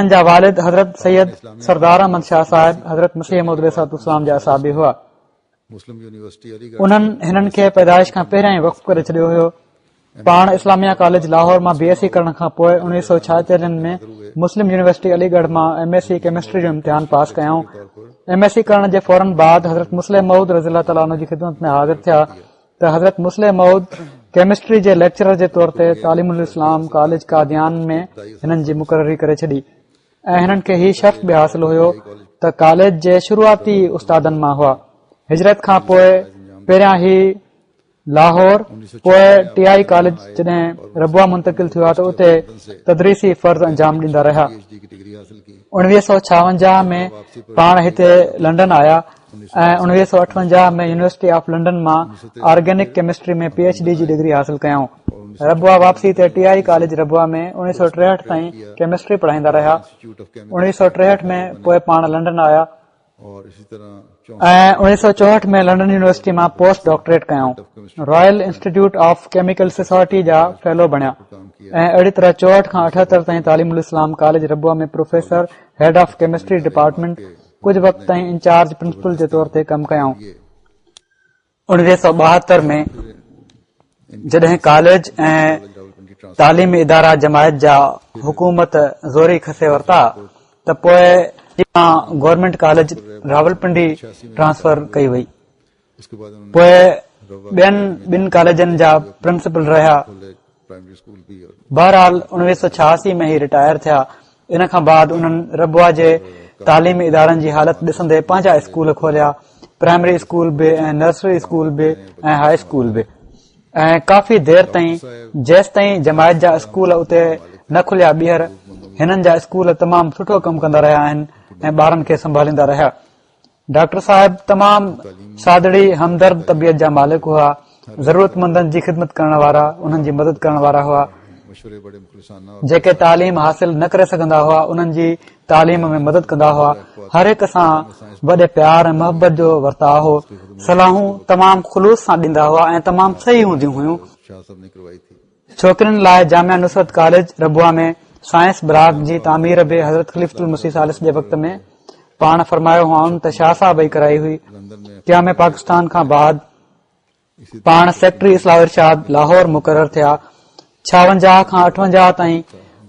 जा वालिद हज़रत सैयद सरदार अहमद शाह साहिब हज़रत मसीह मौद अलैहिस्सलाम जा असाबी हुआ। उन्हनि हिननि खे पैदाइश खां पहिरियां ई वक़्फ़ करे छॾियो हुयो। पाण इस्लामिया कॉलेज लाहौर मां BSc करण खां पोइ 1976 में मुस्लिम यूनिवर्सिटी अलीगढ़ मां MSc केमिस्ट्री जो इम्तिहान पास कयाऊं। MSc करण जे फौरन बाद हज़रत मुस्लिम मऊद रज़ियल्लाहु ताला अन्हु जी ख़िदमत में हाज़िर थिया त हज़रत मुस्लिम मऊद केमिस्ट्री जे लेक्चरर जे तौर ते तालीमुल इस्लाम कॉलेज कादियान में हिननि जी मुक़ररी करे छॾी ऐं हिननि खे ही शर्फ़ बि हासिल हुयो त कॉलेज जे शुरूआती उस्तादनि मां हुआ। हिजरत खां पोइ पहिरियां ई लाहौर पोइ TI कॉलेज जॾहिं रबुआ मुंतकिल थियो आहे त उते तदरीसी फर्ज़ अंजाम ॾींदा रहिया। 1956 में पाण हिते लंडन आया ऐं 1958 में यूनिवर्सिटी ऑफ लंडन मां ऑर्गेनिक केमिस्ट्री में PhD जी डिग्री हासिल कयाऊं। रबुआ वापसी ते TI कॉलेज रबुआ में 1963 ताईं केमिस्ट्री पढ़ाईंदा रहिया। 1963 में पोइ पाण लंडन आया और इसी तरह ऐं 1964 में लंडन यूनिवर्सिटी मां पोस्ट डॉक्टरेट कयऊं। Royal institute of chemical society जा फेलो बणिया ऐं अहिड़ी तरह 64 खां 78 ताईं तालीमुल इस्लाम कॉलेज रबुआ में professor head of chemistry department कुझु वक़्त ताईं इंचार्ज प्रिंसिपल जे तौर ते कमु कयऊं। 1972 में जॾहिं कॉलेज ऐं तालीमी इदारा जमायत जा हुकूमत ज़ोरी खसे वरिता त पोइ गवर्नमेंट कॉलेज रावलपिंडी ट्रांसफर कई वई। उसके बाद उन्होंने पोइ ॿिनि कॉलेजनि जा प्रिंसिपल रहिया। प्राइमरी स्कूल भी और बहरहाल 1986 में ही रिटायर थिया। इन खां बाद उन्हनि रबुआ जे तालीमी इदारनि जी हालत ॾिसंदे पंहिंजा स्कूल खोलिया, प्राइमरी स्कूल बि ऐं नर्सरी स्कूल बि ऐं हाई स्कूल बि। ऐं काफ़ी देर ताईं जेसि ताईं जमायत जा स्कूल उते न खुलिया ॿीहर हिननि जा स्कूल तमामु सुठो कमु कंदा रहिया आहिनि ऐं ॿारनि खे संभालींदा रहिया। डॉक्टर साहिब तमामु सादड़ी हमदर्द तबियत जा मालिक हुआ, ज़रूरतमंदनि जी ख़िदमत करण वारा, उन्हनि जी मदद करण वारा हुआ। मशवरे बड़े मुखलिसाना जेके तालीम हासिल न करे सघंदा हुआ उन्हनि जी तालीम में मदद कंदा हुआ। हर हिक सां वॾे प्यार ऐं मोहबत जो वर्ताव हो। सलाहूं तमामु ख़ुलूस सां ॾींदा हुआ ऐं तमामु सही हूंदियूं हुयूं। शाह साहब ने करवाई थी। छोकिरियुनि लाइ जामिया नुसरत कॉलेज रबुआ में साइंस ब्राक जी तामीर बि हज़रत ख़लीफ़ुल मसीह सालिस जे वक़्त में पाण फरमायो हुआ त शाह साहब ई कराई हुई। क़याम पाकिस्तान खां बाद पाण सेक्रेटरी इस्लाह इरशाद लाहौर मुक़रर थिया। 56 खां 58 ताईं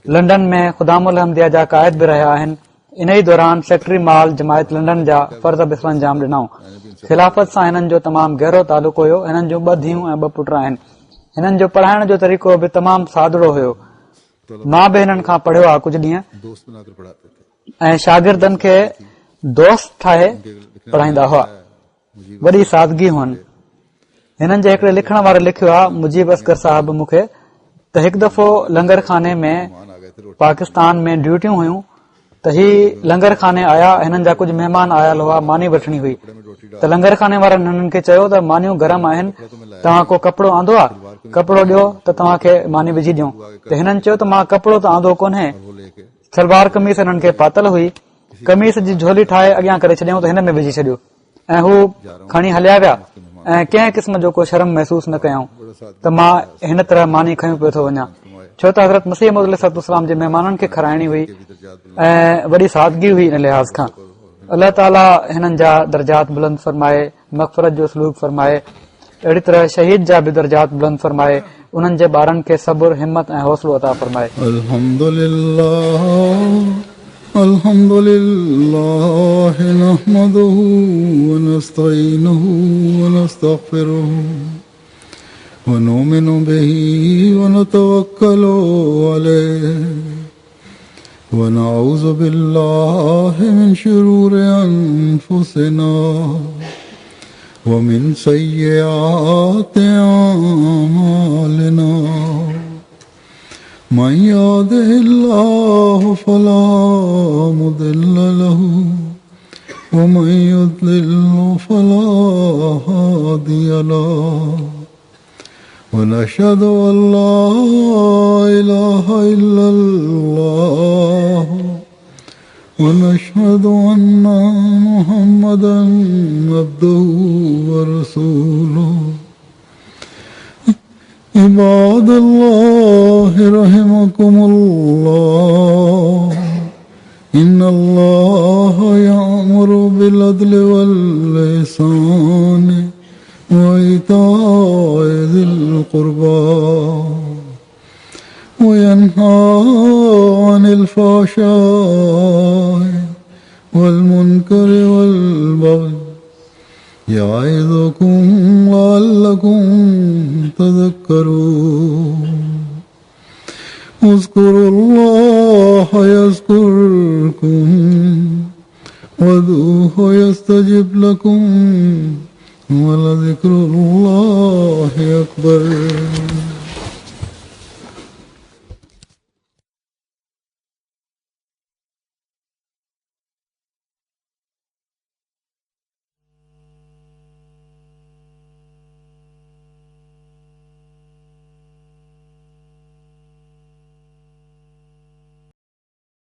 लंडन में ख़ुदामुल अहमदिया जा क़ाइद बि रहिया आहिनि। इन ई दौरान सेक्रेटरी माल जमायत लंडन जा फर्ज़ बि अंजाम ॾिनऊं। ख़िलाफ़त सां हिननि जो तमामु गहरो तालुक़ हुयो। हिननि जूं 2 धीअरूं ऐं 2 पुट आहिनि। हिननि जो पढ़ाइण जो तरीक़ो बि तमामु सादड़ो हुयो। मां बि हिननि खां पढ़ियो आहे कुझु ॾींहं दोस्त बनाकर पढ़ाते थे। ऐं शागिर्दनि खे दोस्त ठाहे पढ़ाईंदा हुआ। वॾी सादगी हुअनि। हिननि जे हिकिड़े लिखण वारे लिखियो आहे, मुजीब असगर साहब मूंखे त हिकु दफ़ो लंगर खाने में पाकिस्तान में ड्यूटियूं हुयूं त ही लंगर खाने आया। हिननि जा कुझु महिमान आयल हुआ, मानी वठणी हुई त लंगर खाने वारनि हिननि खे चयो त मानियूं गरम आहिनि, तव्हां को कपिड़ो आंदो आहे, कपिड़ो ॾियो त तव्हांखे मानी विझी ॾियूं। त हिननि चयो त मां कपिड़ो त आंदो कोन्हे। सलवार कमीस हिननि खे पातल हुई। कमीस जी झोली ठाहे अॻियां करे छॾियऊं त हिन में विझी छॾियो ऐं हू खणी हलिया विया ऐं कंहिं क़िस्म जो को शर्म महसूस न कयऊं त मां हिन तरह मानी खयूं पियो थो वञा, छो त हज़रत मसीह मौद अलैहिस्सलाम जे महिमाननि खे खाराइणी हुई ऐं वॾी सादगी हुई। इन लिहाज़ खां अल्लाह ताला हिननि जा दर्जात बुलंद फरमाए, मग़फ़िरत जो सलूक फरमाए। अहिड़ी तरह शहीद जा बि दर्जात बुलंद फरमाए, उन्हनि जे ॿारनि खे सब्र, हिम्मत ऐं हौसलो अता फरमाए। अल्हम्दुलिल्लाह नहमदुहु व नस्तईनुहु व नस्तगफिरुहु व नुमिनु बिही व नतवक्कलु अलैहि व नऊज़ु बिल्लाहि मिन शुरूरि अनफुसिना व मिन सय्यिआति अअमालिना। मन यहदिहिल्लाहु फला मुदिल्ल लहु व मन युद्लिल्हु फला हादिय लहु व नशहदु अन ला इलाहा इल्लल्लाह व नशहदु अन्ना मुहम्मदन अब्दुहु व रसूलुहु। इबादल्लाह रहमकुमुल्लाह इन्नल्लाह यअमुरु बिल अदलि वल इहसानि व इताइ ज़िल क़ुर्बा व यन्हा अनिल फ़हशाइ वल मुनकरि वल बग़य याइज़ुकुम लअल्लकुम तज़क्करून। उज़्कुरुल्लाह यज़्कुरकुम वदूहु यस्तजिब लकुम व लज़िक्रुल्लाहि अकबर।